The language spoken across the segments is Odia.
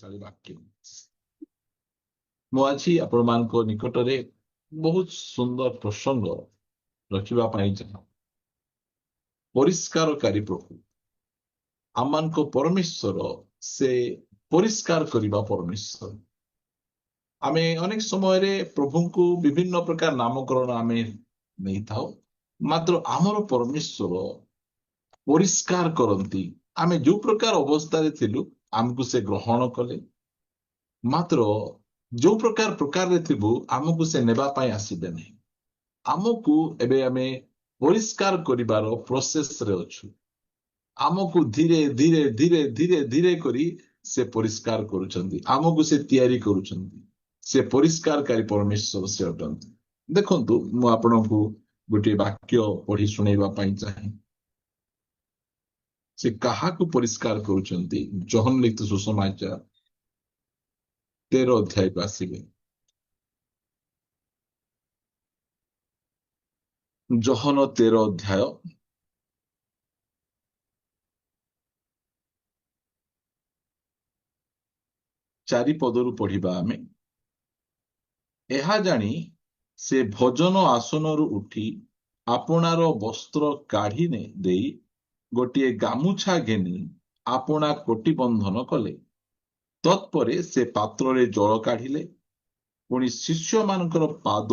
शक्तिशाली वाक्य मु आज आपण मान निकट में बहुत सुंदर प्रसंग रखा चाह परिष्कारकारी प्रभु आम परमेश्वर से परिष्कार करने परमेश्वर आमे अनेक समय प्रभु को विभिन्न प्रकार नामकरण आमे नहीं था मात्र आमर परमेश्वर परिष्कार करती आमे जो प्रकार अवस्था थिलु आमको से ग्रहण कले मात्र जो प्रकार प्रकार थिबु आमको से नेबा पाई आसीबे नहीं आमको एबे आमे परिष्कार करिवार प्रोसेस रे अछु आमको धीरे धीरे धीरे धीरे धीरे करी से परिष्कार करूछंती आमको से तैयारी करूछंती से परिष्कारकारी परमेश्वर से अटंती देखंतु मु आपनकु गोटे वाक्य पढ़ी सुनेबा पाई चाहे से काहाकु परिष्कार करूछंती जोहन लिखित सुसमाचार 13 अध्याय को आसीबे जोहन 13 अध्याय चारि पदरु पढ़िबा आमे एहा जानी से भोजन आसनरु उठी आपणार वस्त्र काढ़ी ने देई गोटे गामुछा घेनी आपना कोटी बंधन कले तत्परे से पात्र रे जल काढ़िले पुणी शिष्य मानकर पाद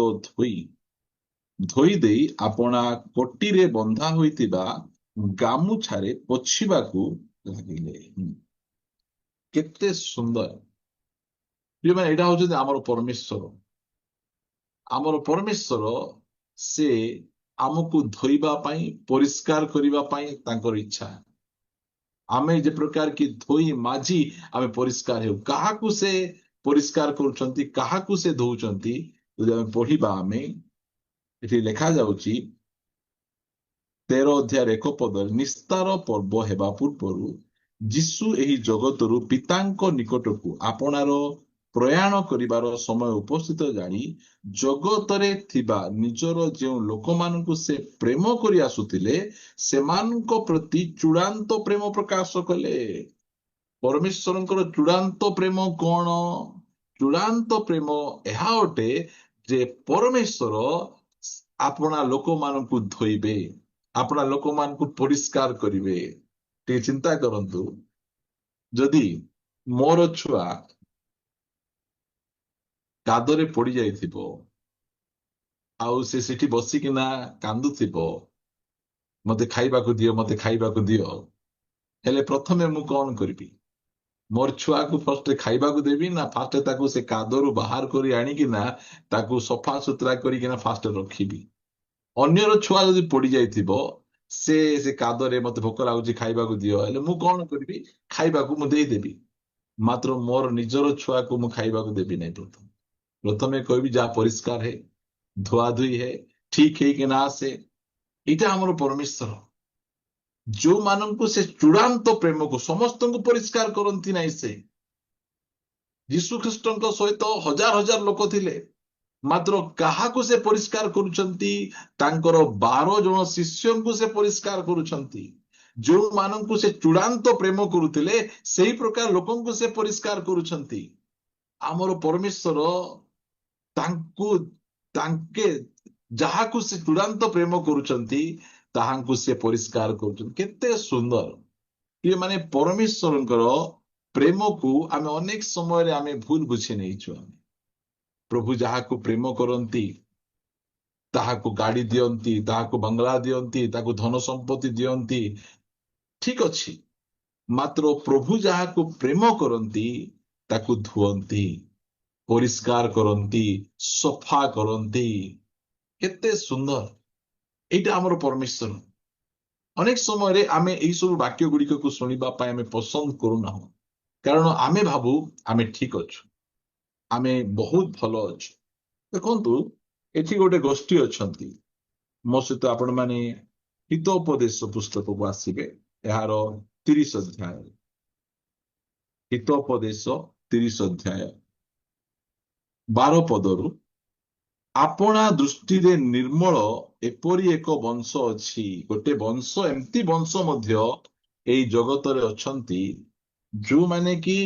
धोई देई आपना कोटी रे बंधा होइतिबा गामुछारे पोछिबाकू लागिले केते सुंदर एटा हूँ आमर परमेश्वर आमर परमेश्वर से आमको धोइबा पाई परिष्कार करिबा पाई तांकर इच्छा आमे जे प्रकार की धोई माझी आमे परिष्कार हेउ काहाकू से परिष्कार करूछंती काहाकू से धोउछंती यदि आमे पढ़िबा आमे एठी लेखा जाउची 13 अध्याय 1 पद निस्तार पर्व हेबा पूर्वरु जीशु एही जगतरु पितांक निकटकू आपणार प्रयाण करिवार समय उपस्थित जानी जगतरे थिबा निजर जो लोक मानकु से प्रेम करि आसुतिले सेमानक प्रति चूड़ांत प्रेम प्रकाश कले परमेश्वरंकर चूड़ांत प्रेम कौन चूड़ांत प्रेम एहा अटे जे परमेश्वर आपना लोक मानकु धोइबे आपना लोक मानकु परिष्कार करिवे ते चिंता करंतु जदि मोर छुआ कादरे पड़ी जाइथिबो आउ से सेठी बसिकिना कांदुथिबो मते खाइबाकू दियो हेले प्रथमे मु कौन करबी मोर छुआ को फर्स्ट खाइबाकू देबी ना फास्ट ताकू से कादरू बाहर करी आनिकिना ताकू सफा सुतरा करिकिना फास्ट रखिबी अन्यर छुआ जदि पड़ी जाइथिबो से कादरे मते भोक लागुची खाइबाकू दियो हेले मु कौन करबी खाइबाकू मु देई देबी मात्र मोर निजर छुआ को मु खाइबाकू देबी नै प्रथमे कहबी जा परिष्कार है धुआ धुई है ठीक है कि ना से इटा हमर परमेश्वर जो माननको से चूड़ांत प्रेम को समस्त को परिष्कार करती नहीं से यीशु ख्रीष्ट सहित हजार हजार लोक थिले मात्र काहाकू से परिष्कार करुछंती तांकर 12 जन शिष्य को से परिष्कार करुछंती जो माननको से चूड़ांत प्रेम करुथिले सही प्रकार लोकन को से परिष्कार करुछंती हमर परमेश्वर तांकु तांके जहाकू से चूड़ांत प्रेम करुछंती ताहांकु से परिष्कार करुछंती केते सुंदर ये माने परमेश्वरंकर प्रेम को आमे अनेक समय रे आमे भूल बुझी नहीं छु प्रभु जहाकू प्रेम करंती ताहाकू गाड़ी दियंती ताहाकू बंगला दियंती ताकू धन संपत्ति दियंती ठीक अछि मात्र प्रभु जहाकू प्रेम करंती ताकू धुअंती परिष्कार करंती सफा करंती केते सुंदर एटा हमर परमेश्वर अनेक समय रे आमे एई सब वाक्य गुड़िक को सुनिबा पाए आमे पसंद करू ना कारण आमे भाबू आमे ठीक अछु आमे बहुत भलो अछु देखंतु एठी गोटे गोष्ठी अछंती मो सहित आपण माने हितोपदेश पुस्तक को आसीबे यार 30 अध्याय हितोपदेश 30 अध्याय 12 पदरु आपना दृष्टि रे निर्मल एपरी एक वंश अछि गोटे वंश एमती वंश मध्य एई जगत रे अछंती जो माने कि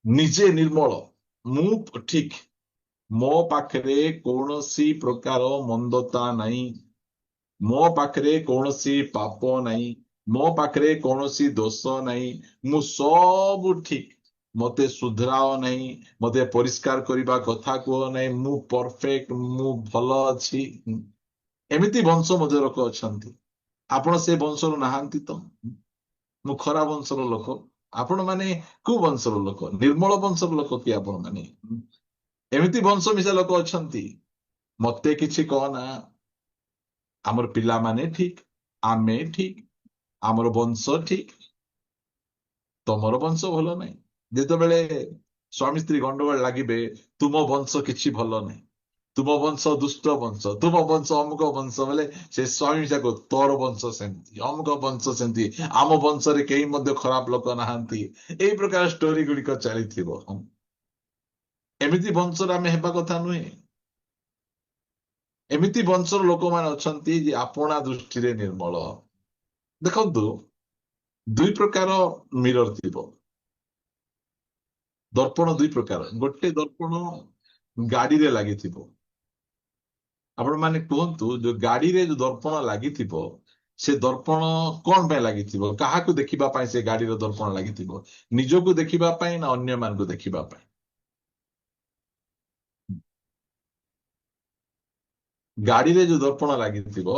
ନିଜେ ନିର୍ମଳ, ମୁଁ ଠିକ, ମୋ ପାଖରେ କୌଣସି ପ୍ରକାର ମନ୍ଦତା ନାହିଁ, ମୋ ପାଖରେ କୌଣସି ପାପ ନାହିଁ, ମୋ ପାଖରେ କୌଣସି ଦୋଷ ନାହିଁ, ମୁଁ ସବୁ ଠିକ, ମତେ ସୁଧରାଅ ନାହିଁ, ମତେ ପରିଷ୍କାର କରିବା କଥା କୁହ ନାହିଁ, ମୁଁ ପରଫେକ୍ଟ, ମୁଁ ଭଲ ଅଛି। ଏମିତି ବଂଶ ମଧ୍ୟ ଲୋକ ଅଛନ୍ତି। ଆପଣ ସେ ବଂଶରୁ ନାହାନ୍ତି ତ? ମୁଁ ଖରା ବଂଶର ଲୋକ। ଆପଣ ମାନେ କୋଉ ବଂଶର ଲୋକ? ନିର୍ମଳ ବଂଶର ଲୋକ କି ଆପଣ ମାନେ? ଏମିତି ବଂଶ ମିଶା ଲୋକ ଅଛନ୍ତି। ମତେ କିଛି କହନା, ଆମର ପିଲାମାନେ ଠିକ, ଆମେ ଠିକ, ଆମର ବଂଶ ଠିକ, ତମର ବଂଶ ଭଲ ନାହିଁ। ଯେତେବେଳେ ସ୍ୱାମୀ ସ୍ତ୍ରୀ ଗଣ୍ଡଗୋଳ ଲାଗିବେ, ତୁମ ବଂଶ କିଛି ଭଲ ନାହିଁ, ତୁମ ବଂଶ ଦୁଷ୍ଟ ବଂଶ, ତୁମ ବଂଶ ଅମୁକ ବଂଶ ବୋଲେ ସେ ସ୍ୱାମୀ ଯାକ ତୋର ବଂଶ ସେମିତି, ଅମୁକ ବଂଶ ସେମିତି, ଆମ ବଂଶରେ କେହି ମଧ୍ୟ ଖରାପ ଲୋକ ନାହାନ୍ତି। ଏଇ ପ୍ରକାର ଷ୍ଟୋରି ଗୁଡିକ ଚାଲିଥିବ। ଏମିତି ବଂଶରେ ଆମେ ହେବା କଥା ନୁହେଁ। ଏମିତି ବଂଶର ଲୋକମାନେ ଅଛନ୍ତି ଯେ ଆପଣା ଦୃଷ୍ଟିରେ ନିର୍ମଳ। ଦେଖନ୍ତୁ, ଦୁଇ ପ୍ରକାର ମିରର ଥିବ, ଦର୍ପଣ ଦୁଇ ପ୍ରକାର। ଗୋଟେ ଦର୍ପଣ ଗାଡିରେ ଲାଗିଥିବ। ଆପଣ ମାନେ କୁହନ୍ତୁ, ଯୋଉ ଗାଡିରେ ଯୋଉ ଦର୍ପଣ ଲାଗିଥିବ, ସେ ଦର୍ପଣ କଣ ପାଇଁ ଲାଗିଥିବ? କାହାକୁ ଦେଖିବା ପାଇଁ ସେ ଗାଡିର ଦର୍ପଣ ଲାଗିଥିବ? ନିଜକୁ ଦେଖିବା ପାଇଁ ନା ଅନ୍ୟମାନଙ୍କୁ ଦେଖିବା ପାଇଁ? ଗାଡିରେ ଯୋଉ ଦର୍ପଣ ଲାଗିଥିବ,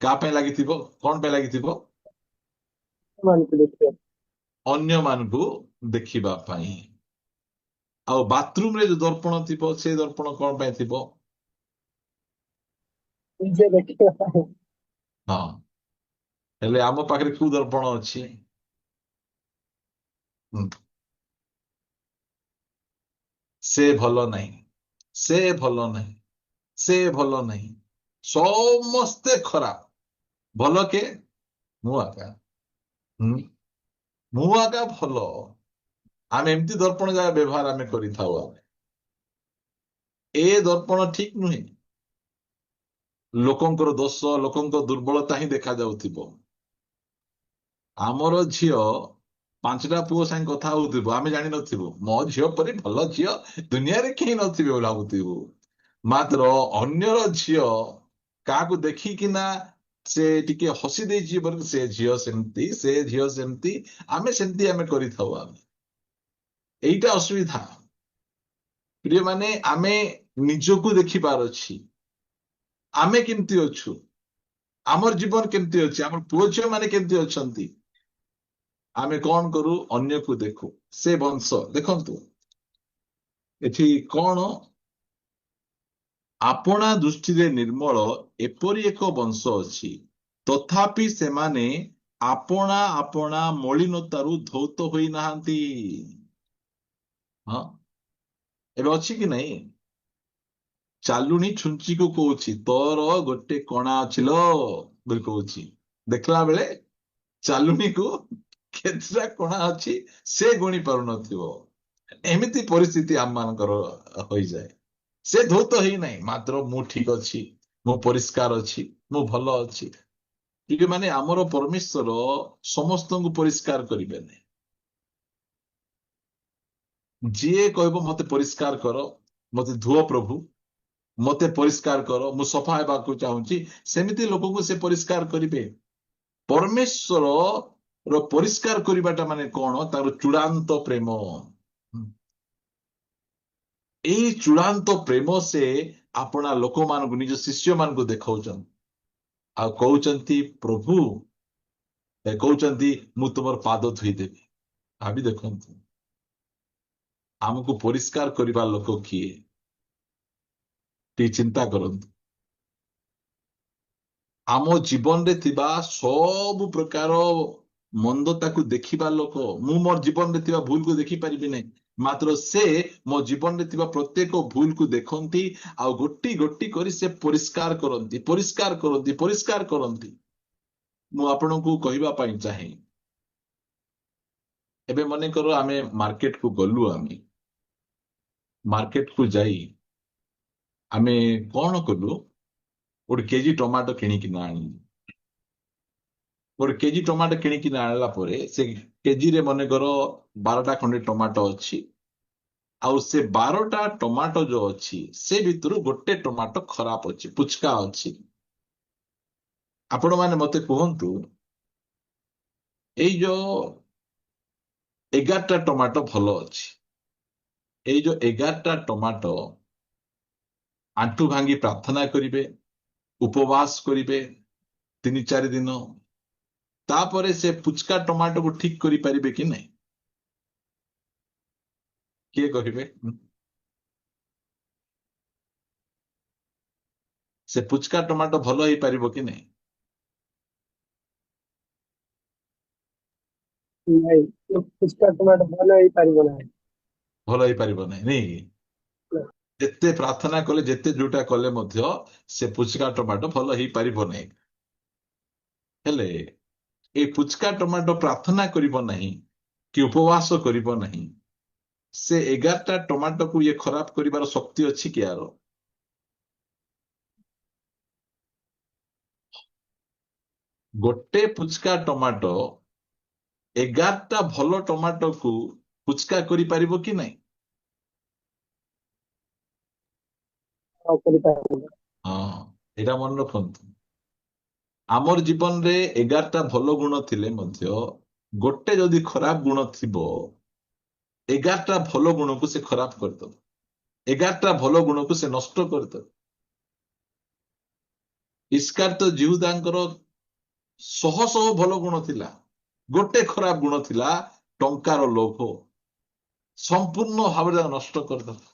କାହା ପାଇଁ ଲାଗିଥିବ? କଣ ପାଇଁ ଲାଗିଥିବ? ମାନଙ୍କୁ ଦେଖିବା ଅନ୍ୟମାନଙ୍କୁ ଦେଖିବା ପାଇଁ। ଆଉ ବାଥରୁମରେ ଯୋଉ ଦର୍ପଣ ଥିବ, ସେ ଦର୍ପଣ କଣ ପାଇଁ ଥିବ? ନିଜେ ଦେଖିବା ପାଇଁ। ହଁ, ହେଲେ ଆମ ପାଖରେ କୋଉ ଦର୍ପଣ ଅଛି? ହୁଁ, ସେ ଭଲ ନାହିଁ, ସେ ଭଲ ନାହିଁ, ସେ ଭଲ ନାହିଁ, ସମସ୍ତେ ଖରାପ। ଭଲ କେ? ମୁଁ ଆକା। ହୁଁ, ମୁଁ ଆକା ଭଲ। ଆମେ ଏମିତି ଦର୍ପଣ ଯାହା ବ୍ୟବହାର ଆମେ କରିଥାଉ। ଆମେ ଏ ଦର୍ପଣ ଠିକ ନୁହେଁ। ଲୋକଙ୍କର ଦୋଷ, ଲୋକଙ୍କ ଦୁର୍ବଳତା ହିଁ ଦେଖା ଯାଉଥିବ। ଆମର ଝିଅ ପାଞ୍ଚଟା ପୁଅ ସାଙ୍ଗେ କଥା ହଉଥିବ, ଆମେ ଜାଣିନଥିବୁ ମୋ ଝିଅ ପରି ଭଲ ଝିଅ ଦୁନିଆରେ କେହି ନଥିବେ ବୋଲି ଭାବୁଥିବୁ। ମାତ୍ର ଅନ୍ୟର ଝିଅ କାହାକୁ ଦେଖିକିନା ସେ ଟିକେ ହସି ଦେଇଛି ବୋଲି ସେ ଝିଅ ସେମିତି, ସେ ଝିଅ ସେମିତି, ଆମେ ସେମିତି ଆମେ କରିଥାଉ। ଆମେ ଏଇଟା ଅସୁବିଧା। ପ୍ରିୟମାନେ, ଆମେ ନିଜକୁ ଦେଖିବାର ଅଛି। ଆମେ କେମିତି ଅଛୁ, ଆମର ଜୀବନ କେମିତି ଅଛି, ଆମର ପୁଅ ଝିଅ ମାନେ କେମିତି ଅଛନ୍ତି। ଆମେ କଣ କରୁ? ଅନ୍ୟକୁ ଦେଖୁ। ସେ ବଂଶ ଦେଖନ୍ତୁ, ଏଠି କଣ? ଆପଣା ଦୃଷ୍ଟିରେ ନିର୍ମଳ ଏପରି ଏକ ବଂଶ ଅଛି, ତଥାପି ସେମାନେ ଆପଣା ଆପଣା ମଳିନତାରୁ ଧୌତ ହୋଇନାହାନ୍ତି। ହଁ, ଏବେ ଅଛି କି ନାହିଁ? ଚାଲୁଣି ଛୁଞ୍ଚିକୁ କହୁଛି, ତୋର ଗୋଟେ କଣା ଅଛି ଲୋ ବୋଲି କହୁଛି। ଦେଖିଲା ବେଳେ ଚାଲୁଣିକୁ କେତେଟା କଣା ଅଛି ସେ ଗୁଣି ପାରୁନଥିବ। ଏମିତି ପରିସ୍ଥିତି ଆମ ମାନଙ୍କର ହୋଇଯାଏ। ସେ ଧୌତ ହେଇନାହିଁ, ମାତ୍ର ମୁଁ ଠିକ ଅଛି, ମୁଁ ପରିଷ୍କାର ଅଛି, ମୁଁ ଭଲ ଅଛି। ଟିକେ ମାନେ ଆମର ପରମେଶ୍ୱର ସମସ୍ତଙ୍କୁ ପରିଷ୍କାର କରିବେନି। ଯିଏ କହିବ ମତେ ପରିଷ୍କାର କର, ମତେ ଧୁଅ ପ୍ରଭୁ, ମତେ ପରିଷ୍କାର କର, ମୁଁ ସଫା ହେବାକୁ ଚାହୁଁଛି, ସେମିତି ଲୋକଙ୍କୁ ସେ ପରିଷ୍କାର କରିବେ। ପରମେଶ୍ୱର ର ପରିଷ୍କାର କରିବାଟା ମାନେ କଣ? ତାର ଚୂଡାନ୍ତ ପ୍ରେମ। ଏଇ ଚୂଡାନ୍ତ ପ୍ରେମ ସେ ଆପଣା ଲୋକମାନଙ୍କୁ, ନିଜ ଶିଷ୍ୟ ମାନଙ୍କୁ ଦେଖାଉଛନ୍ତି। ଆଉ କହୁଛନ୍ତି ପ୍ରଭୁ, କହୁଛନ୍ତି ମୁଁ ତୁମର ପାଦ ଧୋଇଦେବି। ଭାବି ଦେଖନ୍ତୁ, ଆମକୁ ପରିଷ୍କାର କରିବା ଲୋକ କିଏ? ଟିକେ ଚିନ୍ତା କରନ୍ତୁ। ଆମ ଜୀବନରେ ଥିବା ସବୁ ପ୍ରକାର ମନ୍ଦତାକୁ ଦେଖିବା ଲୋକ। ମୁଁ ମୋର ଜୀବନରେ ଥିବା ଭୁଲକୁ ଦେଖିପାରିବି ନାହିଁ, ମାତ୍ର ସେ ମୋ ଜୀବନରେ ଥିବା ପ୍ରତ୍ୟେକ ଭୁଲକୁ ଦେଖନ୍ତି, ଆଉ ଗୋଟି ଗୋଟି କରି ସେ ପରିଷ୍କାର କରନ୍ତି, ପରିଷ୍କାର କରନ୍ତି, ପରିଷ୍କାର କରନ୍ତି। ମୁଁ ଆପଣଙ୍କୁ କହିବା ପାଇଁ ଚାହେଁ, ଏବେ ମନେକର ଆମେ ମାର୍କେଟକୁ ଗଲୁ, ଆମେ ମାର୍କେଟକୁ ଯାଇ ଆମେ କଣ କଲୁ? ଗୋଟେ କେଜି ଟମାଟୋ କିଣିକି ନା ଆଣିଲୁ। ଗୋଟେ କେଜି ଟମାଟୋ କିଣିକି ଆଣିଲା ପରେ ସେ କେଜିରେ ମନେକର 12ଟା ଖଣ୍ଡେ ଟମାଟୋ ଅଛି। ଆଉ ସେ 12ଟା ଟମାଟୋ ଯୋଉ ଅଛି ସେ ଭିତରୁ ଗୋଟେ ଟମାଟୋ ଖରାପ ଅଛି, ପୁଚକା ଅଛି। ଆପଣ ମାନେ ମତେ କୁହନ୍ତୁ, ଏଇ ଯୋଉ 11ଟା ଟମାଟୋ ଭଲ ଅଛି, ଏଇ ଯୋଉ 11ଟା ଟମାଟୋ ଆଣ୍ଠୁ ଭାଙ୍ଗି ପ୍ରାର୍ଥନା କରିବେ, ଉପବାସ କରିବେ 3-4 ଦିନ, ତାପରେ ସେ ପୁଚକା ଟମାଟୋକୁ ଠିକ କରିପାରିବେ କି ନାହିଁ? କିଏ କହିବେ? ସେ ପୁଚକା ଟମାଟୋ ଭଲ ହେଇପାରିବ କି ନାହିଁ? ନାଇଁ, ଫୁଚକା ଟମାଟୋ ଭଲ ହେଇପାରିବ ନାହିଁ। ଭଲ ହେଇପାରିବ ନାହିଁ, ନାଇଁ କି? ଯେତେ ପ୍ରାର୍ଥନା କଲେ, ଯେତେ ଯୋଉଟା କଲେ ମଧ୍ୟ ସେ ପୁଚକା ଟମାଟୋ ଭଲ ହେଇପାରିବ ନାହିଁ। ହେଲେ ଏଇ ପୁଚକା ଟମାଟୋ ପ୍ରାର୍ଥନା କରିବ ନାହିଁ କି ଉପବାସ କରିବ ନାହିଁ, ସେ 11ଟା ଟମାଟୋକୁ ଇଏ ଖରାପ କରିବାର ଶକ୍ତି ଅଛି କି ଆର? ଗୋଟେ ପୁଚକା ଟମାଟୋ 11ଟା ଭଲ ଟମାଟୋକୁ ପୁଚକା କରିପାରିବ କି ନାହିଁ? ଆଉ କରିପାରିବ। ହଁ, ଏଇଟା ମନେ ରଖନ୍ତୁ। ଆମର ଜୀବନରେ 11ଟା ଭଲ ଗୁଣ ଥିଲେ ମଧ୍ୟ ଗୋଟେ ଯଦି ଖରାପ ଗୁଣ ଥିବ, 11ଟା ଭଲ ଗୁଣକୁ ସେ ଖରାପ କରିଦବ, 11ଟା ଭଲ ଗୁଣକୁ ସେ ନଷ୍ଟ କରିଦବ। ଇସ୍କାର୍ତ ଜିହୁଦାଙ୍କର ଶହ ଶହ ଭଲ ଗୁଣ ଥିଲା, ଗୋଟେ ଖରାପ ଗୁଣ ଥିଲା ଟଙ୍କାର ଲୋଭ। ସମ୍ପୂର୍ଣ୍ଣ ଭାବରେ ତାକୁ ନଷ୍ଟ କରିଦେଲା।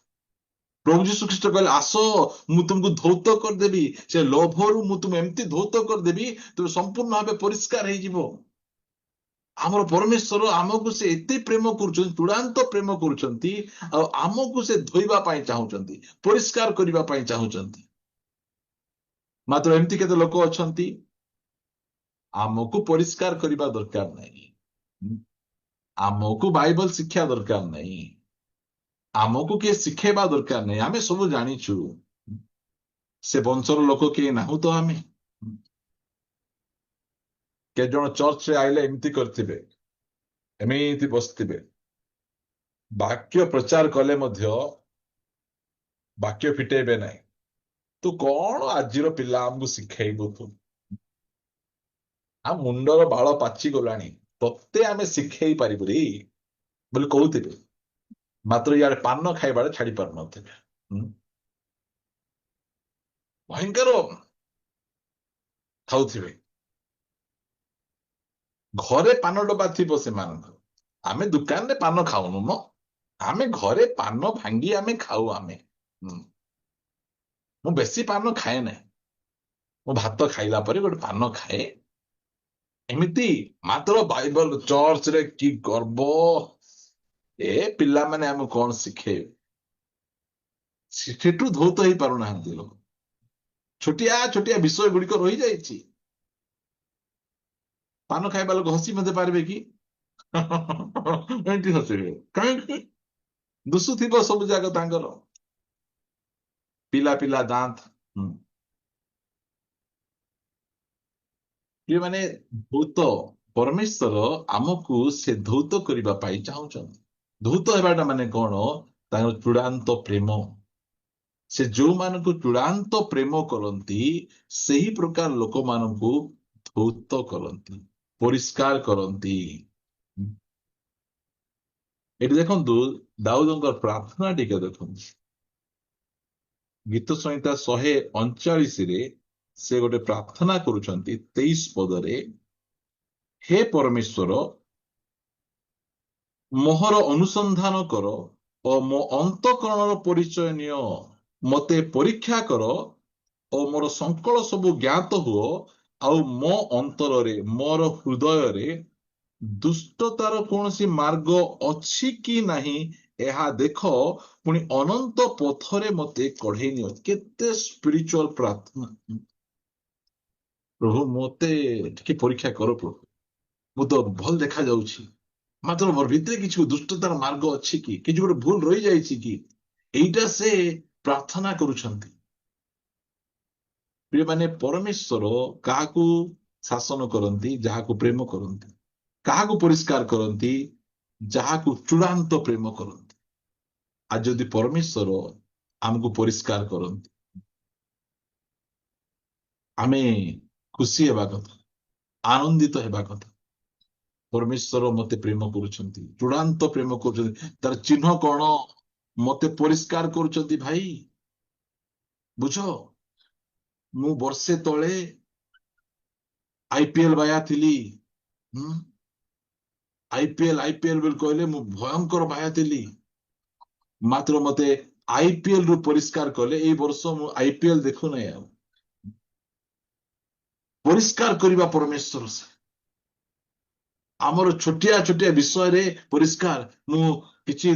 ପ୍ରଭୁ ଯୀଶୁ ଖ୍ରୀଷ୍ଟ କହିଲେ, ଆସ ମୁଁ ତୁମକୁ ଧୌତ କରିଦେବି, ସେ ଲୋଭରୁ ମୁଁ ତୁମ ଏମିତି ଧୌତ କରିଦେବି ତୁମେ ସମ୍ପୂର୍ଣ୍ଣ ଭାବେ ପରିଷ୍କାର ହେଇଯିବ। ଆମର ପରମେଶ୍ୱର ଆମକୁ ସେ ଏତେ ପ୍ରେମ କରୁଛନ୍ତି, ଚୂଡାନ୍ତ ପ୍ରେମ କରୁଛନ୍ତି, ଆଉ ଆମକୁ ସେ ଧୋଇବା ପାଇଁ ଚାହୁଁଛନ୍ତି, ପରିଷ୍କାର କରିବା ପାଇଁ ଚାହୁଁଛନ୍ତି। ମାତ୍ର ଏମିତି କେତେ ଲୋକ ଅଛନ୍ତି, ଆମକୁ ପରିଷ୍କାର କରିବା ଦରକାର ନାହିଁ, ଆମକୁ ବାଇବଲ ଶିକ୍ଷା ଦରକାର ନାହିଁ, ଆମକୁ କିଏ ଶିଖେଇବା ଦରକାର ନାହିଁ, ଆମେ ସବୁ ଜାଣିଛୁ। ସେ ବଂଶର ଲୋକ କିଏ ନାହୁଁ ତ ଆମେ? କେତେ ଜଣ ଚର୍ଚ୍ଚରେ ଆଇଲେ ଏମିତି କରିଥିବେ, ଏମିତି ବସିଥିବେ, ବାକ୍ୟ ପ୍ରଚାର କଲେ ମଧ୍ୟ ବାକ୍ୟ ଫିଟେଇବେ ନାହିଁ। ତୁ କଣ ଆଜିର ପିଲା ଆମକୁ ଶିଖେଇବୁ? ତୁ ଆମ ମୁଣ୍ଡର ବାଳ ପାଚି ଗଲାଣି, ତତେ ଆମେ ଶିଖେଇ ପାରିବୁନି ବୋଲି କହୁଥିବେ, ମାତ୍ର ଇଆଡେ ପାନ ଖାଇବାରେ ଛାଡି ପାରୁନଥିବେ। ଭୟଙ୍କର ଖାଉଥିବେ, ଘରେ ପାନ ଡବା ଥିବ ସେମାନଙ୍କ, ଆମେ ଦୋକାନରେ ପାନ ଖାଉନୁ ମ, ଆମେ ଘରେ ପାନ ଭାଙ୍ଗି ଆମେ ଖାଉ। ମୁଁ ବେଶୀ ପାନ ଖାଏ ନାହିଁ, ମୁଁ ଭାତ ଖାଇଲା ପରେ ଗୋଟେ ପାନ ଖାଏ, ଏମିତି। ମାତ୍ର ବାଇବଲ ଚର୍ଚ୍ଚରେ କି ଗର୍ବ! ଏ ପିଲାମାନେ ଆମକୁ କଣ ଶିଖେଇବେ? ସେଠୁ ଧୌତ ହେଇପାରୁନାହାନ୍ତି ଲୋକ। ଛୋଟିଆ ଛୋଟିଆ ବିଷୟ ଗୁଡିକ ରହିଯାଇଛି। ପାନ ଖାଇବା ଲୋକ ହସି ମଧ୍ୟ ପାରିବେ କି? ଏମିତି ହସିବେ କାହିଁକି? ଦୁଷୁଥିବ ସବୁ ଯାକ ତାଙ୍କର ପିଲା ପିଲା ଦାନ୍ତ। ମାନେ ଧୌତ, ପରମେଶ୍ୱର ଆମକୁ ସେ ଧୌତ କରିବା ପାଇଁ ଚାହୁଁଛନ୍ତି। ଧୌତ ହେବାଟା ମାନେ କଣ? ତାଙ୍କର ଚୂଡାନ୍ତ ପ୍ରେମ। ସେ ଯୋଉମାନଙ୍କୁ ଚୂଡାନ୍ତ ପ୍ରେମ କରନ୍ତି, ସେହି ପ୍ରକାର ଲୋକମାନଙ୍କୁ ଧୌତ କରନ୍ତି, ପରିଷ୍କାର କରନ୍ତି। ଏଠି ଦେଖନ୍ତୁ, ଦାଉଦଙ୍କର ପ୍ରାର୍ଥନା ଟିକେ ଦେଖନ୍ତୁ। ଗୀତ ସଂହିତା 139ରେ ସେ ଗୋଟେ ପ୍ରାର୍ଥନା କରୁଛନ୍ତି 23 ପଦରେ, ହେ ପରମେଶ୍ୱର, ମୋହର ଅନୁସନ୍ଧାନ କର ଓ ମୋ ଅନ୍ତଃକରଣର ପରିଚୟ ନିଅ, ମତେ ପରୀକ୍ଷା କର ଓ ମୋର ସଂକଳ ସବୁ ଜ୍ଞାତ ହୁଅ, ଆଉ ମୋ ଅନ୍ତରରେ, ମୋର ହୃଦୟରେ ଦୁଷ୍ଟତାର କୌଣସି ମାର୍ଗ ଅଛି କି ନାହିଁ ଏହା ଦେଖ, ପୁଣି ଅନନ୍ତ ପଥରେ ମତେ କଢେଇ ନିଅ। କେତେ ସ୍ପିରିଚୁଆଲ ପ୍ରାର୍ଥନା! ପ୍ରଭୁ ମତେ ଟିକେ ପରୀକ୍ଷା କର ପ୍ରଭୁ, ମୁଁ ତ ଭଲ ଦେଖା ଯାଉଛି, ମାତ୍ର ମୋର ଭିତରେ କିଛି ଦୁଷ୍ଟତାର ମାର୍ଗ ଅଛି କି, କିଛି ଗୋଟେ ଭୁଲ ରହିଯାଇଛି କି? ଏଇଟା ସେ ପ୍ରାର୍ଥନା କରୁଛନ୍ତି। ପ୍ରିୟମାନେ, ପରମେଶ୍ୱର କାହାକୁ ଶାସନ କରନ୍ତି ଯାହାକୁ ପ୍ରେମ କରନ୍ତି। କାହାକୁ ପରିଷ୍କାର କରନ୍ତି? ଯାହାକୁ ଚୂଡ଼ାନ୍ତ ପ୍ରେମ କରନ୍ତି। ଆଉ ଯଦି ପରମେଶ୍ୱର ଆମକୁ ପରିଷ୍କାର କରନ୍ତି, ଆମେ ଖୁସି ହେବା କଥା, ଆନନ୍ଦିତ ହେବା କଥା। ପରମେଶ୍ୱର ମତେ ପ୍ରେମ କରୁଛନ୍ତି, ଚୂଡ଼ାନ୍ତ ପ୍ରେମ କରୁଛନ୍ତି। ତାର ଚିହ୍ନ କଣ? ମତେ ପରିଷ୍କାର କରୁଛନ୍ତି। ଭାଇ ବୁଝ, ମୁଁ ବର୍ଷେ ତଳେ ଆଇପିଏଲ ବାୟା ଥିଲି। ହୁଁ, ଆଇପିଏଲ ବୋଲି କହିଲେ ମୁଁ ଭୟଙ୍କର ବାୟା ଥିଲି। ମାତ୍ର ମତେ ଆଇପିଏଲ ରୁ ପରିଷ୍କାର କଲେ। ଏଇ ବର୍ଷ ମୁଁ ଆଇପିଏଲ ଦେଖୁନାହିଁ ଆଉ। ପରିଷ୍କାର କରିବା ପରମେଶ୍ୱର ସେ। ଆମର ଛୋଟିଆ ଛୋଟିଆ ବିଷୟରେ ପରିଷ୍କାର। ମୁଁ କିଛି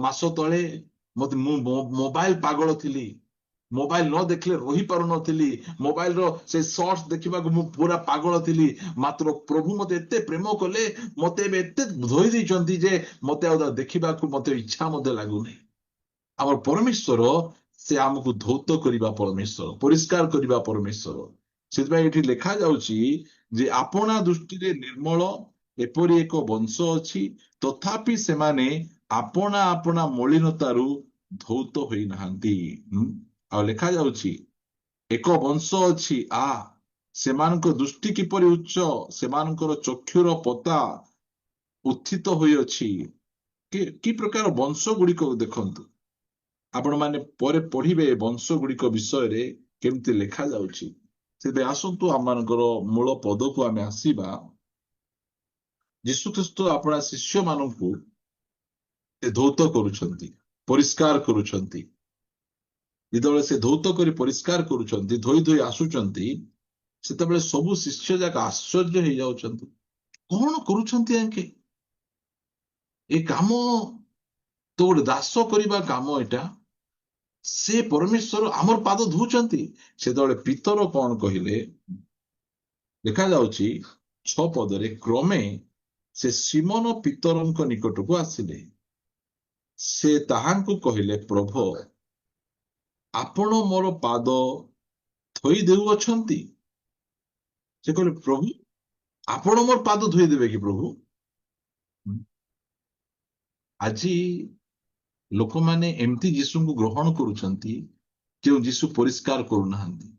ମାସ ତଳେ ମୁଁ ମୋବାଇଲ ପାଗଳ ଥିଲି। ମୋବାଇଲ ନ ଦେଖିଲେ ରହିପାରୁନଥିଲି। ମୋବାଇଲର ସେ ସର୍ଟସ ଦେଖିବାକୁ ମୁଁ ପୁରା ପାଗଳ ଥିଲି। ମାତ୍ର ପ୍ରଭୁ ମତେ ଏତେ ପ୍ରେମ କଲେ, ମତେ ଏବେ ଏତେ ଧୋଇ ଦେଇଛନ୍ତି ଯେ ମତେ ଆଉ ଦେଖିବାକୁ ମତେ ଇଚ୍ଛା ମଧ୍ୟ ଲାଗୁନି। ଆମର ପରମେଶ୍ୱର ସେ ଆମକୁ ଧୌତ କରିବା ପରମେଶ୍ୱର, ପରିଷ୍କାର କରିବା ପରମେଶ୍ୱର। ସେଥିପାଇଁ ଏଠି ଲେଖା ଯାଉଛି ଯେ ଆପଣା ଦୃଷ୍ଟିରେ ନିର୍ମଳ ଏପରି ଏକ ବଂଶ ଅଛି, ତଥାପି ସେମାନେ ଆପଣା ଆପଣା ମଳିନତାରୁ ଧୌତ ହୋଇନାହାନ୍ତି। ଆଉ ଲେଖା ଯାଉଛି ଏକ ବଂଶ ଅଛି, ସେମାନଙ୍କ ଦୃଷ୍ଟି କିପରି ଉଚ୍ଚ, ସେମାନଙ୍କର ଚକ୍ଷୁର ପତା ଉତ୍ଥିତ ହୋଇଅଛି। କି ପ୍ରକାର ବଂଶ ଗୁଡିକ ଦେଖନ୍ତୁ। ଆପଣ ମାନେ ପରେ ପଢିବେ ବଂଶ ଗୁଡିକ ବିଷୟରେ କେମିତି ଲେଖା ଯାଉଛି। ତେବେ ଆସନ୍ତୁ ଆମମାନଙ୍କର ମୂଳ ପଦକୁ ଆମେ ଆସିବା। ଯୀଶୁଖ୍ରୀଷ୍ଟ ଆପଣା ଶିଷ୍ୟ ମାନଙ୍କୁ ଧୌତ କରୁଛନ୍ତି, ପରିଷ୍କାର କରୁଛନ୍ତି। ଯେତେବେଳେ ସେ ଧୌତ କରି ପରିଷ୍କାର କରୁଛନ୍ତି, ଧୋଇ ଧୋଇ ଆସୁଛନ୍ତି, ସେତେବେଳେ ସବୁ ଶିଷ୍ୟ ଯାକ ଆଶ୍ଚର୍ଯ୍ୟ ହେଇଯାଉଛନ୍ତି। କଣ କରୁଛନ୍ତି ଆଙ୍କେ? ଏ କାମ ତ ଗୋଟେ ଦାସ କରିବା କାମ ଏଟା। ସେ ପରମେଶ୍ୱର ଆମର ପାଦ ଧୋଉଛନ୍ତି। ସେତେବେଳେ ପିତର କଣ କହିଲେ? ଦେଖାଯାଉଛି 6 ପଦରେ, କ୍ରମେ ସେ ସିମୋନ ପିତରଙ୍କ ନିକଟକୁ ଆସିଲେ। ସେ ତାହାଙ୍କୁ କହିଲେ, ପ୍ରଭୁ, ଆପଣ ମୋର ପାଦ ଧୋଇ ଦେଉଅଛନ୍ତି? ସେ କହିଲେ, ପ୍ରଭୁ, ଆପଣ ମୋର ପାଦ ଧୋଇଦେବେ କି ପ୍ରଭୁ? ଆଜି ଲୋକମାନେ ଏମିତି ଯୀଶୁଙ୍କୁ ଗ୍ରହଣ କରୁଛନ୍ତି, ଯେଉଁ ଯୀଶୁ ପରିଷ୍କାର କରୁନାହାନ୍ତି,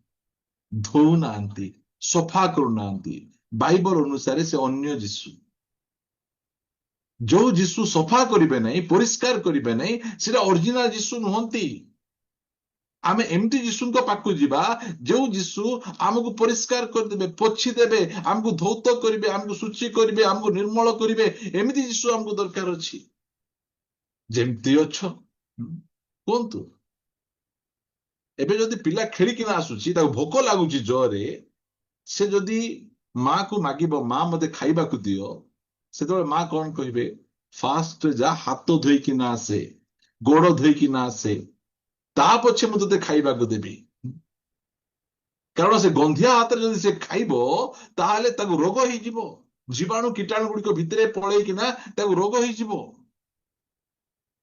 ଧୋଉନାହାନ୍ତି, ସଫା କରୁନାହାନ୍ତି। ବାଇବଲ ଅନୁସାରେ ସେ ଅନ୍ୟ ଯୀଶୁ। ଯୋଉ ଯୀଶୁ ସଫା କରିବେ ନାହିଁ, ପରିଷ୍କାର କରିବେ ନାହିଁ, ସେଟା ଅରିଜିନାଲ ଯୀଶୁ ନୁହନ୍ତି। ଆମେ ଏମିତି ଯୀଶୁଙ୍କ ପାଖକୁ ଯିବା, ଯୋଉ ଯୀଶୁ ଆମକୁ ପରିଷ୍କାର କରିଦେବେ, ପୋଛି ଦେବେ, ଆମକୁ ଧୌତ କରିବେ, ଆମକୁ ଶୁଚି କରିବେ, ଆମକୁ ନିର୍ମଳ କରିବେ। ଏମିତି ଯୀଶୁ ଆମକୁ ଦରକାର ଅଛି। ଯେମିତି ଅଛ କୁହନ୍ତୁ। ଏବେ ଯଦି ପିଲା ଖେଳିକିନା ଆସୁଛି, ତାକୁ ଭୋକ ଲାଗୁଛି ଜୋରରେ, ସେ ଯଦି ମାକୁ ମାଗିବ, ମା ମତେ ଖାଇବାକୁ ଦିଅ, ସେତେବେଳେ ମା କଣ କହିବେ? ଫାଷ୍ଟ ଯା ହାତ ଧୋଇକିନା ଆସେ, ଗୋଡ ଧୋଇକିନା ଆସେ, ତା ପଛେ ମୁଁ ତତେ ଖାଇବାକୁ ଦେବି। କାରଣ ସେ ଗନ୍ଧିଆ ହାତରେ ଯଦି ସେ ଖାଇବ, ତାହେଲେ ତାକୁ ରୋଗ ହେଇଯିବ। ଜୀବାଣୁ କୀଟାଣୁ ଗୁଡିକ ଭିତରେ ପଳେଇକିନା ତାକୁ ରୋଗ ହେଇଯିବ।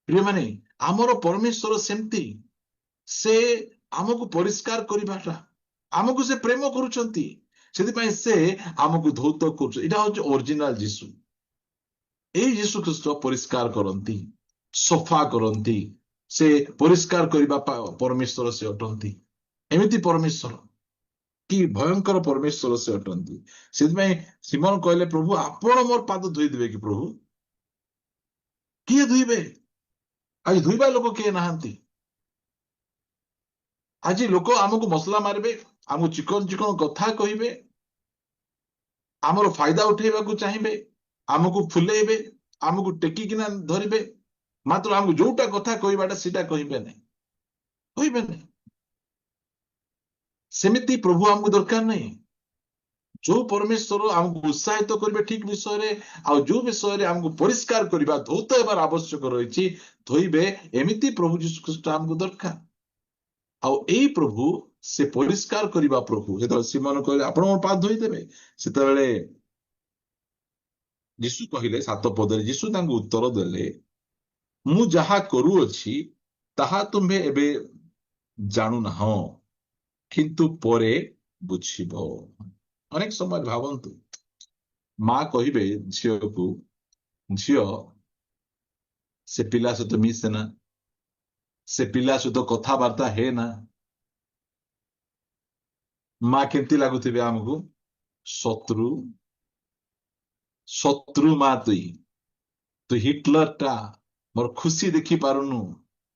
ପ୍ରିୟମାନେ, ଆମର ପରମେଶ୍ୱର ସେମିତି। ସେ ଆମକୁ ପରିଷ୍କାର କରିବାଟା, ଆମକୁ ସେ ପ୍ରେମ କରୁଛନ୍ତି। ସେଥିପାଇଁ ସେ ଆମକୁ ଧୌତ କରୁଛନ୍ତି। ଏଇଟା ହଉଛି ଅରିଜିନାଲ ଯୀଶୁ। ଏଇ ଯୀଶୁ ଖ୍ରୀଷ୍ଟ ପରିଷ୍କାର କରନ୍ତି, ସଫା କରନ୍ତି। ସେ ପରିଷ୍କାର କରିବା ପରମେଶ୍ୱର ସେ ଅଟନ୍ତି। ଏମିତି ପରମେଶ୍ୱର, କି ଭୟଙ୍କର ପରମେଶ୍ୱର ସେ ଅଟନ୍ତି। ସେଥିପାଇଁ ସିମୋନ କହିଲେ, ପ୍ରଭୁ, ଆପଣ ମୋର ପାଦ ଧୋଇଦେବେ କି ପ୍ରଭୁ? କିଏ ଧୋଇବେ? ଆଜି ଧୋଇବା ଲୋକ କିଏ ନାହାନ୍ତି। ଆଜି ଲୋକ ଆମକୁ ମସଲା ମାରିବେ, ଆମକୁ ଚିକନ ଚିକନ କଥା କହିବେ, ଆମର ଫାଇଦା ଉଠେଇବାକୁ ଚାହିଁବେ, ଆମକୁ ଫୁଲେଇବେ, ଆମକୁ ଟେକିକିନା ଧରିବେ। ମାତ୍ର ଆମକୁ ଯୋଉଟା କଥା କହିବାଟା ସେଇଟା କହିବେ ନାହିଁ, କହିବେ ନାହିଁ। ସେମିତି ପ୍ରଭୁ ଆମକୁ ଦରକାର ନାହିଁ। ଯୋଉ ପରମେଶ୍ୱର ଆମକୁ ଉତ୍ସାହିତ କରିବେ ଠିକ ବିଷୟରେ, ଆଉ ଯୋଉ ବିଷୟରେ ଆମକୁ ପରିଷ୍କାର କରିବା, ଧୌତ ହେବାର ଆବଶ୍ୟକ ରହିଛି, ଧୋଇବେ, ଏମିତି ପ୍ରଭୁ ଯୀଶୁଖ୍ରୀଷ୍ଟ ଆମକୁ ଦରକାର। ଆଉ ଏଇ ପ୍ରଭୁ, ସେ ପରିଷ୍କାର କରିବା ପ୍ରଭୁ। ଯେତେବେଳେ ସିମୋନ କହିଲେ, ଆପଣ ମୋ ପାଦ ଧୋଇଦେବେ, ସେତେବେଳେ ଯୀଶୁ କହିଲେ 7 ପଦରେ, ଯୀଶୁ ତାଙ୍କୁ ଉତ୍ତର ଦେଲେ, ମୁଁ ଯାହା କରୁଅଛି ତାହା ତୁମ୍ଭେ ଏବେ ଜାଣୁନାହ, କିନ୍ତୁ ପରେ ବୁଝିବ। ଅନେକ ସମୟ ଭାବନ୍ତୁ, ମା କହିବେ ଝିଅକୁ, ଝିଅ ସେ ପିଲା ସହିତ ମିଶେନା, ସେ ପିଲା ସହିତ କଥାବାର୍ତ୍ତା ହେନା। ମା କେମିତି ଲାଗୁଥିବେ ଆମକୁ? ଶତ୍ରୁ, ଶତ୍ରୁ ମା ତୁଇ, ତୁ ହିଟଲର ଟା, ମୋର ଖୁସି ଦେଖି ପାରୁନୁ।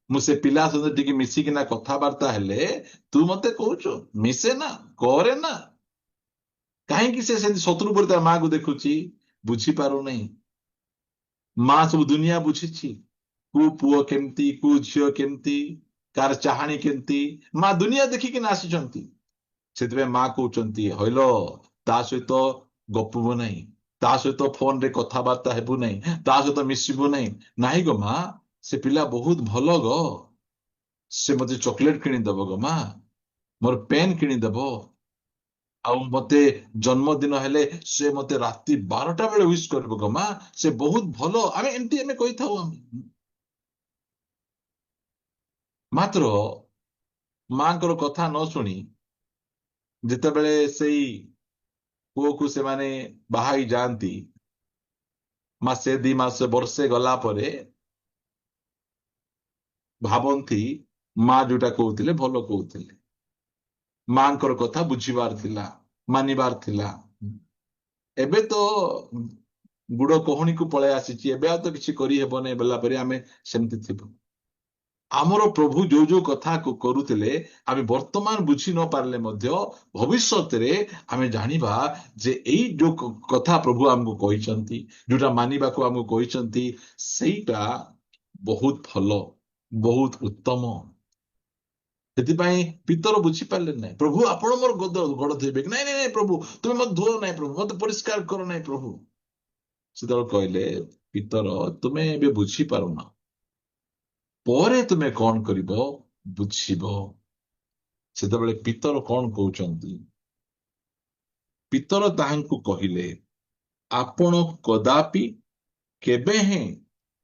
ମୁଁ ସେ ପିଲା ସହିତ ଟିକେ ମିଶିକିନା କଥାବାର୍ତ୍ତା ହେଲେ ତୁ ମତେ କହୁଛୁ ମିଶେ ନା, କରେ ନା। କାହିଁକି ସେ ସେମିତି ଶତ୍ରୁ ପରି ତା ମାକୁ ଦେଖୁଛି? ବୁଝିପାରୁନାହିଁ। ମା ସବୁ ଦୁନିଆ ବୁଝିଛି, କୋଉ ପୁଅ କେମିତି, କୋଉ ଝିଅ କେମିତି, କାର ଚାହାଣୀ କେମିତି, ମା ଦୁନିଆ ଦେଖିକିନା ଆସିଛନ୍ତି। ସେଥିପାଇଁ ମା କହୁଛନ୍ତି ହଇଲ ତା ସହିତ ଗପିବୁ ନାହିଁ, ତା ସହିତ ଫୋନରେ କଥାବାର୍ତ୍ତା ହେବୁ ନାହିଁ, ତା ସହିତ ମିଶିବୁ ନାହିଁ। ନାହିଁ ଗୋ ମା, ସେ ପିଲା ବହୁତ ଭଲ ଗୋ, ସେ ମତେ ଚକୋଲେଟ କିଣିଦବ ଗୋ ମା, ମୋର ପେନ୍ କିଣିଦବ, ଆଉ ମତେ ଜନ୍ମଦିନ ହେଲେ ସେ ମତେ ରାତି 12ଟା ବେଳେ ୱିଶ କରିବ ଗୋ ମା, ସେ ବହୁତ ଭଲ। ଆମେ କହିଥାଉ ଆମେ। ମାତ୍ର ମାଙ୍କର କଥା ନ ଶୁଣି ଯେତେବେଳେ ସେଇ ପୁଅକୁ ସେମାନେ ବାହା ହେଇ ଯାଆନ୍ତି, ମାସେ 2 ମାସ ବର୍ଷେ ଗଲା ପରେ ଭାବନ୍ତି ମା ଯୋଉଟା କହୁଥିଲେ ଭଲ କହୁଥିଲେ। ମାଙ୍କର କଥା ବୁଝିବାର ଥିଲା, ମାନିବାର ଥିଲା। ଏବେ ତ ଗୁଡ କହୁଣୀକୁ ପଳେଇ ଆସିଛି, ଏବେ ଆଉ ତ କିଛି କରିହେବନି ବୋଲା ପରେ ଆମେ ସେମିତି ଥିବୁ। ଆମର ପ୍ରଭୁ ଯୋଉ ଯୋଉ କଥା କରୁଥିଲେ ଆମେ ବର୍ତ୍ତମାନ ବୁଝି ନ ପାରିଲେ ମଧ୍ୟ ଭବିଷ୍ୟତରେ ଆମେ ଜାଣିବା ଯେ ଏଇ ଯୋଉ କଥା ପ୍ରଭୁ ଆମକୁ କହିଛନ୍ତି, ଯୋଉଟା ମାନିବାକୁ ଆମକୁ କହିଛନ୍ତି, ସେଇଟା ବହୁତ ଭଲ, ବହୁତ ଉତ୍ତମ। ସେଥିପାଇଁ ପିତର ବୁଝିପାରିଲେ ନାହିଁ। ପ୍ରଭୁ ଆପଣ ମୋର ଗୋଡ ଧୋଇବେ କି? ନାଇଁ ନାଇଁ ନାଇଁ ପ୍ରଭୁ, ତୁମେ ମତେ ଧୁଅ ନାହିଁ ପ୍ରଭୁ, ମତେ ପରିଷ୍କାର କର ନାହିଁ ପ୍ରଭୁ। ସେତେବେଳେ କହିଲେ ପିତର, ତୁମେ ଏବେ ବୁଝିପାରୁନ, ପରେ ତୁମେ କଣ କରିବ ବୁଝିବ। ସେତେବେଳେ ପିତର କଣ କହୁଛନ୍ତି? ପିତର ତାହାଙ୍କୁ କହିଲେ, ଆପଣ କଦାପି କେବେ ହେଁ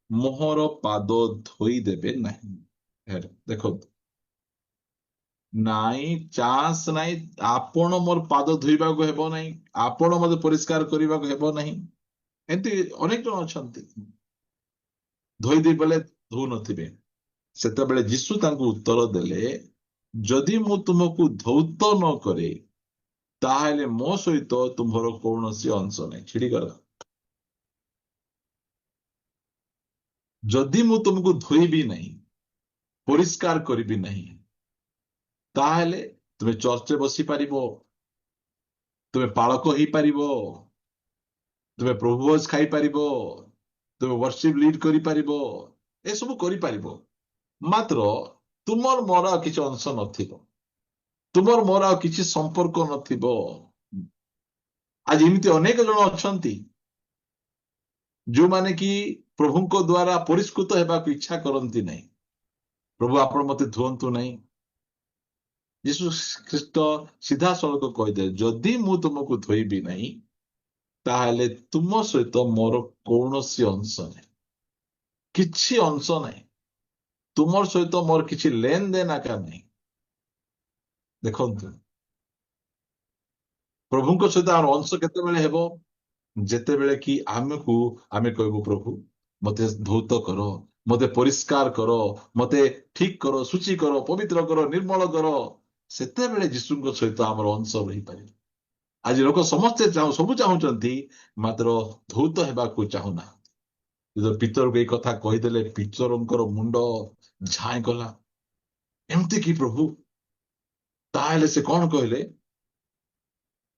ମୋହର ପାଦ ଧୋଇଦେବେ ନାହିଁ। ଦେଖନ୍ତୁ, ନାଇଁ ଚାନ୍ସ ନାଇଁ, ଆପଣ ମୋର ପାଦ ଧୋଇବାକୁ ହେବ ନାହିଁ, ଆପଣ ମତେ ପରିଷ୍କାର କରିବାକୁ ହେବ ନାହିଁ। ଏମିତି ଅନେକ ଜଣ ଅଛନ୍ତି, ଧୋଇ ଦେଇ ବେଳେ ଧୋଉ ନଥିବେ। ସେତେବେଳେ ଯୀଶୁ ତାଙ୍କୁ ଉତ୍ତର ଦେଲେ, ଯଦି ମୁଁ ତୁମକୁ ଧୌତ ନ କରେ ତାହେଲେ ମୋ ସହିତ ତୁମର କୌଣସି ଅଂଶ ନାହିଁ। ଛିଡିଗଲା। ଯଦି ମୁଁ ତୁମକୁ ଧୋଇବି ନାହିଁ, ପରିଷ୍କାର କରିବି ନାହିଁ, ତାହେଲେ ତୁମେ ଚର୍ଚ୍ଚରେ ବସିପାରିବ, ତୁମେ ପାଳକ ହେଇପାରିବ, ତୁମେ ପ୍ରଭୁ ଭୋଜ ଖାଇପାରିବ, ତୁମେ ବର୍ଷିପ ଲିଡ୍ କରିପାରିବ, ଏସବୁ କରିପାରିବ। ମାତ୍ର ତୁମର ମୋର ଆଉ କିଛି ଅଂଶ ନଥିବ, ତୁମର ମୋର ଆଉ କିଛି ସମ୍ପର୍କ ନଥିବ। ଆଜି ଏମିତି ଅନେକ ଜଣ ଅଛନ୍ତି ଯୋଉମାନେ କି ପ୍ରଭୁଙ୍କ ଦ୍ଵାରା ପରିଷ୍କୃତ ହେବାକୁ ଇଚ୍ଛା କରନ୍ତି ନାହିଁ। ପ୍ରଭୁ ଆପଣ ମତେ ଧୁଅନ୍ତୁ ନାହିଁ। ଯୀଶୁ ଖ୍ରୀଷ୍ଟ ସିଧାସଳଖ କହିଦେଲେ, ଯଦି ମୁଁ ତୁମକୁ ଧୋଇବି ନାହିଁ ତାହେଲେ ତୁମ ସହିତ ମୋର କୌଣସି ଅଂଶ ନାହିଁ, କିଛି ଅଂଶ ନାହିଁ, ତୁମର ସହିତ ମୋର କିଛି ଲେନ ଦେନ ଆକା ନାହିଁ। ଦେଖନ୍ତୁ, ପ୍ରଭୁଙ୍କ ସହିତ ଆମର ଅଂଶ କେତେବେଳେ ହେବ? ଯେତେବେଳେ କି ଆମେ କହିବୁ ପ୍ରଭୁ ମତେ ଧୌତ କର, ମତେ ପରିଷ୍କାର କର, ମତେ ଠିକ କର, ଶୁଚି କର, ପବିତ୍ର କର, ନିର୍ମଳ କର। ସେତେବେଳେ ଯୀଶୁଙ୍କ ସହିତ ଆମର ଅଂଶ ରହିପାରିବ। ଆଜି ଲୋକ ସମସ୍ତେ ସବୁ ଚାହୁଁଛନ୍ତି, ମାତ୍ର ଧୌତ ହେବାକୁ ଚାହୁଁନାହାନ୍ତି। ଯେତେବେଳେ ପିତରକୁ ଏଇ କଥା କହିଦେଲେ, ପିତରଙ୍କର ମୁଣ୍ଡ ଝାଇଁ ଗଲା। ଏମିତି କି ପ୍ରଭୁ? ତାହେଲେ ସେ କଣ କହିଲେ?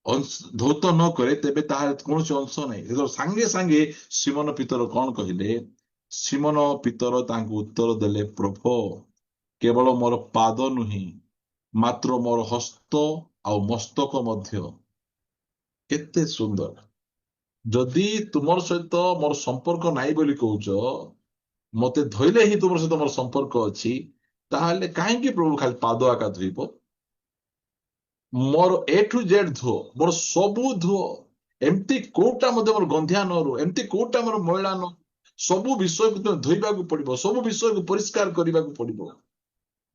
ଧୌତ ନ କରେ ତେବେ ତାହାର କୌଣସି ଅଂଶ ନାହିଁ। ଯେତେବେଳେ ସାଙ୍ଗେ ସାଙ୍ଗେ ସିମୋନ ପିତର କଣ କହିଲେ? ସିମୋନ ପିତର ତାଙ୍କୁ ଉତ୍ତର ଦେଲେ, ପ୍ରଭୁ କେବଳ ମୋର ପାଦ ନୁହେଁ, ମାତ୍ର ମୋର ହସ୍ତ ଆଉ ମସ୍ତକ ମଧ୍ୟ। କେତେ ସୁନ୍ଦର! ଯଦି ତୁମର ସହିତ ମୋର ସମ୍ପର୍କ ନାହିଁ ବୋଲି କହୁଛ, ମତେ ଧୋଇଲେ ହିଁ ତୁମର ସହିତ ମୋର ସମ୍ପର୍କ ଅଛି, ତାହେଲେ କାହିଁକି ପ୍ରଭୁ ଖାଲି ପାଦ ଆକା ଧୋଇବ? ମୋର ଏ ଠୁ ଜେଡ୍ ଧୁଅ, ମୋର ସବୁ ଧୁଅ। ଏମିତି କୋଉଟା ମଧ୍ୟ ମୋର ଗନ୍ଧିଆ ନ ରୁହ, ଏମିତି କୋଉଟା ମୋର ମଇଳା ନ, ସବୁ ବିଷୟକୁ ତୁମେ ଧୋଇବାକୁ ପଡିବ, ସବୁ ବିଷୟକୁ ପରିଷ୍କାର କରିବାକୁ ପଡିବ।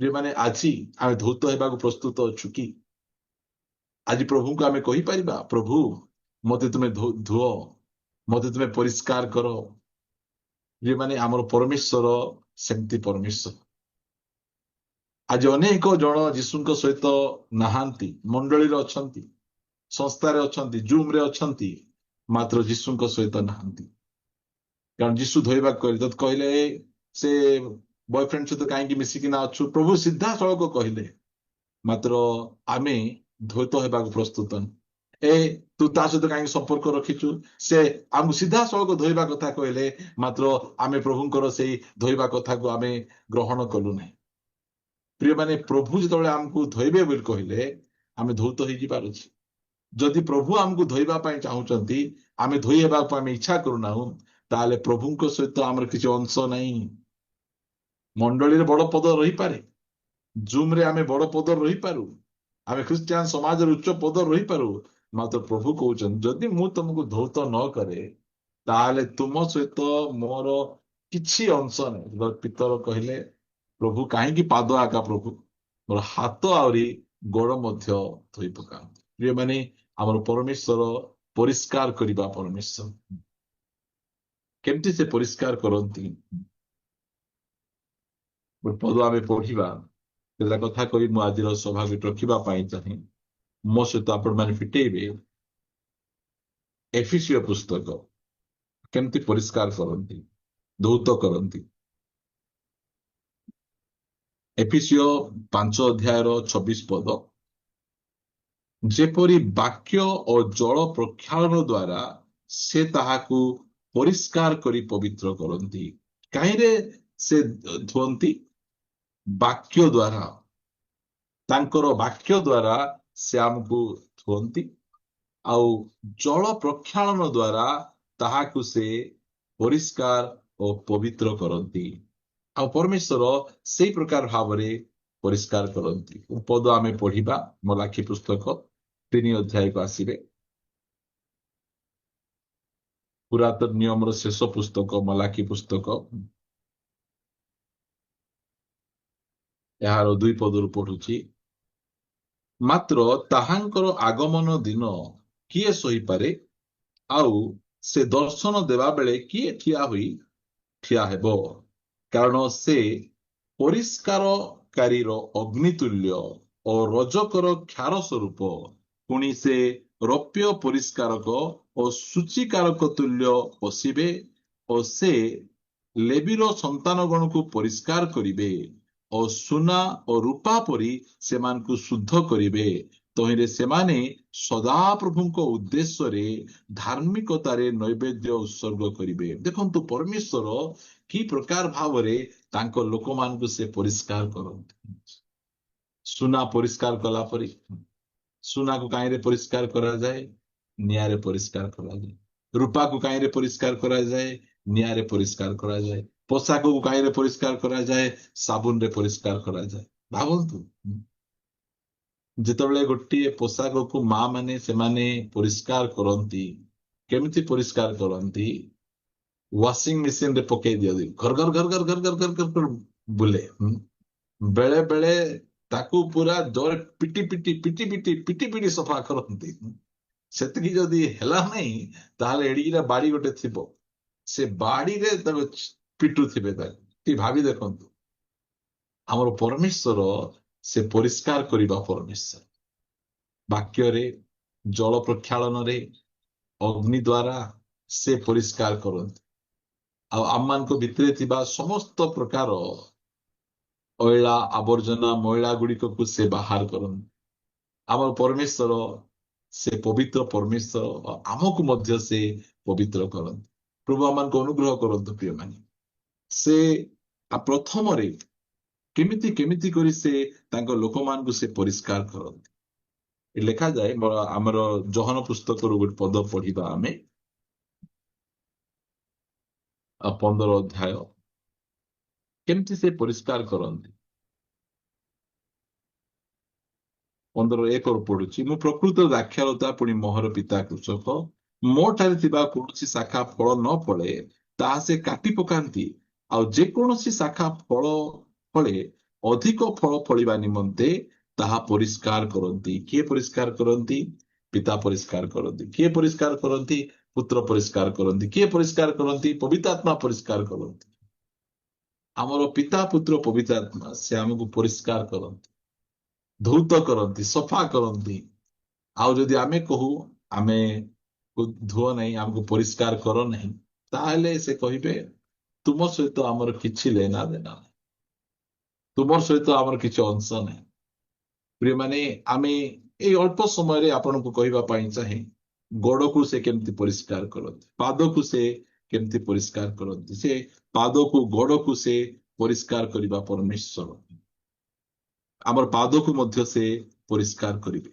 ଯୋଉମାନେ ଆଜି ଆମେ ଧୌତ ହେବାକୁ ପ୍ରସ୍ତୁତ ଅଛୁ କି? आज प्रभु को आम कही परिबा प्रभु मते तुम्हें धुओ मते तुम्हें परिष्कार करो जे माने आमर परमेश्वर सेमती परमेश्वर आज अनेक जन जीशुଙ୍କ सहित नाहांती मंडली रे अछंती संस्था रे अछंती जूम रे अछंती मात्र जीशुଙ୍କ सहित नाहांती कारण जीशु धोइबा कहले से बॉयफ्रेंड सहित कहीं मिसिकिना अच्छु प्रभु सीधा सड़क कहले मात्र आमे धोइत हेबाक प्रस्तुत ए तू ता सहित कहीं संपर्क रखिचु से आमको सीधा सड़क धोइबा कथा कहले मात्र आमे प्रभुंकर से धोइबा कथा को आमे ग्रहण कलु नहीं प्रिय माने प्रभु जो आमको धोइबे बोली कहले आमे धौत हो जिबार अछि जदि प्रभु आमको धोइबा पई चाहउचंती आमे धोइ हेबा पई आमे इच्छा करूना ताले प्रभुंक सहित आमर किसी अंश नहीं मंडली रे बड़ पद रही पारे जूम रे आमे बड़ पद रही पारू आमे ख्रिस्टियन समाज रे उच्च पद रही पारू मात्र प्रभु कहउचन जदि मु तुमको धौत न करे ताले तुम सहित मोर किछि अंश नहीं पितर कहले प्रभु कहीं पाद आका प्रभु मोर हाथ आउरी गोड़ मध्य धोई पका प्रिय माने आमर परमेश्वर परिष्कार करिबा परमेश्वर केमती से परिष्कार करती पद आम पढ़ा केतला कथा कही मु आज सभा रखा चाहे मो सहित आपण मैंने फिटेबे एफिसियो पुस्तक केमती परिष्कार करती धौत करती एफिसियो 5 अध्याय 26 पद जेपरी वाक्य और जल प्रक्षालन द्वारा से ताहाकू परिष्कार करी पवित्र करती कहीं से धुअंती वाक्य द्वारा तांकर वाक्य द्वारा से आमको धुअंती आउ जल प्रक्षालन द्वारा ताहाकू से परिष्कार और पवित्र करती आ परमेश्वर से प्रकार भाव परिष्कार करती पद आमे पढ़िबा मलाखी पुस्तक 3 अध्याय को आसिबे पुरातन नियम शेष पुस्तक मलाखी पुस्तक यार 2 पदरु पढ़ुची मात्र ताहांकर आगमन दिन किए सही पारे आउ से दर्शन देवा बेले किए ठिया हेबो कारण से परिष्कारकारीर अग्नितुल्य और रजकर क्षार स्वरूप पुणी से रौप्य परिष्कारक और सूचीकारक तुल्य पशिबे और से लेवीर संतानगण को परिष्कार करिबे और सुना और रूपा परी सेमान को शुद्ध करिबे तहिरे सेमाने सदा प्रभु को उद्देश्य रे धार्मिकतारे नैवेद्य उत्सर्ग करिबे देखंतु परमेश्वर की प्रकार भाव रे तांको लोक मान को से परिष्कार करंती सुना परिष्कार कला परी सुना को काई रे परिष्कार करा जाए निया रे परिष्कार करा जाए रूपा को काई रे परिष्कार करा जाए निया रे परिष्कार करा जाए पोशाक को काई रे परिष्कार करा जाए साबुन रे परिष्कार करा जाए भावंतु जितेबले गोटे पोशाक को माँ माने से माने परिष्कार करती केमिति परिष्कार करती वाशिंग मशीन रे पकई दिया घर घर घर घर घर घर घर घर घर बुले बेले बेले ताकू पूरा जोर पिटी पिटी पिटी पिटी पिटी पिटी सफा करती सेतकी जदि हेला नहीं ताहले एडीरा बाड़ी गोटे थिबो से बाड़ी रे ताको पिटू थिबे ती भाभी देखंतु हमर परमेश्वर से परिष्कार करिबा परमेश्वर वाक्य रे जल प्रक्षालन रे अग्नि द्वारा से परिष्कार करंती आम को भितरे थिबा समस्त प्रकार अयला आवर्जना मैला गुड़िक को से बाहर करंती आम परमेश्वर से पवित्र परमेश्वर आमको मध्य से पवित्र करंती प्रभु आम को अनुग्रह करंतु प्रिय माने से प्रथम रे केमिति केमिति करी से तांको लोक मान को से परिष्कार करंती लिखा जाए आमर जहन पुस्तक गोटे पद पढ़िबा आमे 15 अध्याय केमती से परिष्कार करंती 15:1 पढ़ुची मु प्रकृत दाक्षरता पुणी मोहर पिता कृषक मो ठारे थिबा कोनोसी शाखा फल न फले ता से काटी पकांती आ जे कोनोसी शाखा फल फले अधिक फल फलिबा निमंते ତାହା ପରିଷ୍କାର କରନ୍ତି। କିଏ ପରିଷ୍କାର କରନ୍ତି? ପିତା ପରିଷ୍କାର କରନ୍ତି। କିଏ ପରିଷ୍କାର କରନ୍ତି? ପୁତ୍ର ପରିଷ୍କାର କରନ୍ତି। କିଏ ପରିଷ୍କାର କରନ୍ତି? ପବିତ୍ର ଆତ୍ମା ପରିଷ୍କାର କରନ୍ତି। ଆମର ପିତା ପୁତ୍ର ପବିତ୍ର ଆତ୍ମା ସେ ଆମକୁ ପରିଷ୍କାର କରନ୍ତି, ଧୌତ କରନ୍ତି, ସଫା କରନ୍ତି। ଆଉ ଯଦି ଆମେ କହୁ ଆମେ ଧୁଅ ନାହିଁ, ଆମକୁ ପରିଷ୍କାର କର ନାହିଁ, ତାହେଲେ ସେ କହିବେ ତୁମ ସହିତ ଆମର କିଛି ଲେନା ଦେନା ନାହିଁ, ତୁମର ସହିତ ଆମର କିଛି ଅଂଶ ନାହିଁ। ପ୍ରିୟମାନେ, ଆମେ ଏଇ ଅଳ୍ପ ସମୟରେ ଆପଣଙ୍କୁ କହିବା ପାଇଁ ଚାହେଁ, ଗୋଡକୁ ସେ କେମିତି ପରିଷ୍କାର କରନ୍ତି, ପାଦକୁ ସେ କେମିତି ପରିଷ୍କାର କରନ୍ତି। ସେ ପାଦକୁ ଗୋଡକୁ ସେ ପରିଷ୍କାର କରିବା ପରମେଶ୍ୱର। ଆମର ପାଦକୁ ମଧ୍ୟ ସେ ପରିଷ୍କାର କରିବେ।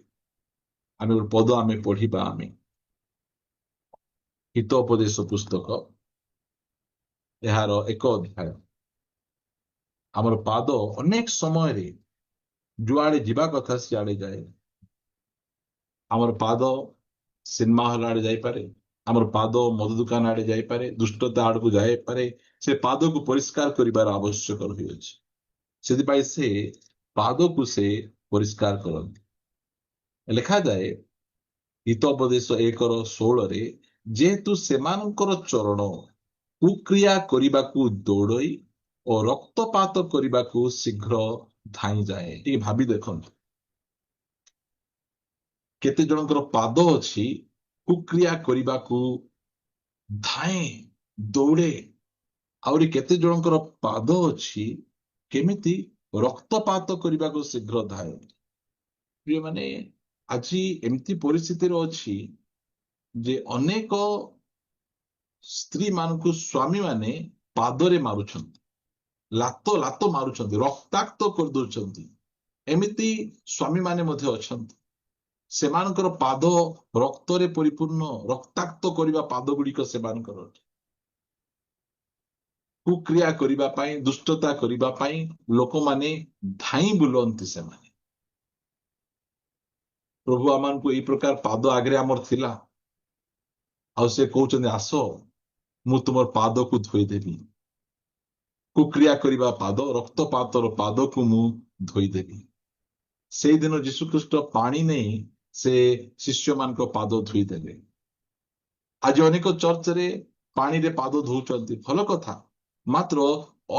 ଆମେ ଗୋଟେ ପଦ ଆମେ ପଢିବା, ଆମେ ହିତୋପଦେଶ ପୁସ୍ତକ ଏହାର 1 ଅଧ୍ୟାୟ। ଆମର ପାଦ ଅନେକ ସମୟରେ ଯୁଆଡେ ଯିବା କଥା ସିଆଡେ ଯାଏ। ଆମର ପାଦ ସିନେମା ହଲ ଆଡେ ଯାଇପାରେ, ଆମର ପାଦ ମଦ ଦୋକାନ ଆଡେ ଯାଇପାରେ, ଦୁଷ୍ଟତା ଆଡକୁ ଯାଇପାରେ। ସେ ପାଦକୁ ପରିଷ୍କାର କରିବାର ଆବଶ୍ୟକ ରହିଅଛି। ସେଥିପାଇଁ ସେ ପାଦକୁ ସେ ପରିଷ୍କାର କରନ୍ତି। ଲେଖାଯାଏ ହିତୋପଦେଶ 1:16, ଯେହେତୁ ସେମାନଙ୍କର ଚରଣ କୁକ୍ରିୟା କରିବାକୁ ଦୌଡଇ ଓ ରକ୍ତପାତ କରିବାକୁ ଶୀଘ୍ର ଧାଇଁଯାଏ। ଟିକେ ଭାବି ଦେଖନ୍ତୁ, କେତେ ଜଣଙ୍କର ପାଦ ଅଛି କୁକ୍ରିୟା କରିବାକୁ ଧାଏଁ, ଦୌଡେ। ଆହୁରି କେତେ ଜଣଙ୍କର ପାଦ ଅଛି କେମିତି ରକ୍ତପାତ କରିବାକୁ ଶୀଘ୍ର ଧାଏଁ। ପ୍ରିୟମାନେ, ଆଜି ଏମିତି ପରିସ୍ଥିତିରେ ଅଛି ଯେ ଅନେକ ସ୍ତ୍ରୀ ମାନଙ୍କୁ ସ୍ୱାମୀ ମାନେ ପାଦରେ ମାରୁଛନ୍ତି, ଲାତ ଲାତ ମାରୁଛନ୍ତି, ରକ୍ତାକ୍ତ କରିଦଉଛନ୍ତି। ଏମିତି ସ୍ୱାମୀ ମାନେ ମଧ୍ୟ ଅଛନ୍ତି, ସେମାନଙ୍କର ପାଦ ରକ୍ତରେ ପରିପୂର୍ଣ୍ଣ, ରକ୍ତାକ୍ତ କରିବା ପାଦ ଗୁଡିକ ସେମାନଙ୍କର। କୁକ୍ରିୟା କରିବା ପାଇଁ, ଦୁଷ୍ଟତା କରିବା ପାଇଁ ଲୋକମାନେ ଧାଇଁ ବୁଲନ୍ତି। ସେମାନେ, ପ୍ରଭୁ ଆମମାନଙ୍କୁ ଏଇ ପ୍ରକାର ପାଦ ଆଗରେ ଆମର ଥିଲା, ଆଉ ସେ କହୁଛନ୍ତି ଆସ ମୁଁ ତୁମର ପାଦକୁ ଧୋଇଦେବି। କୁକ୍ରିୟା କରିବା ପାଦ, ରକ୍ତପାତର ପାଦକୁ ମୁଁ ଧୋଇଦେବି। ସେଇଦିନ ଯୀଶୁଖ୍ରୀଷ୍ଟ ପାଣି ନେଇ ସେ ଶିଷ୍ୟମାନଙ୍କ ପାଦ ଧୋଇଦେଲେ। ଆଜି ଅନେକ ଚର୍ଚ୍ଚରେ ପାଣିରେ ପାଦ ଧୋଉଛନ୍ତି, ଭଲ କଥା, ମାତ୍ର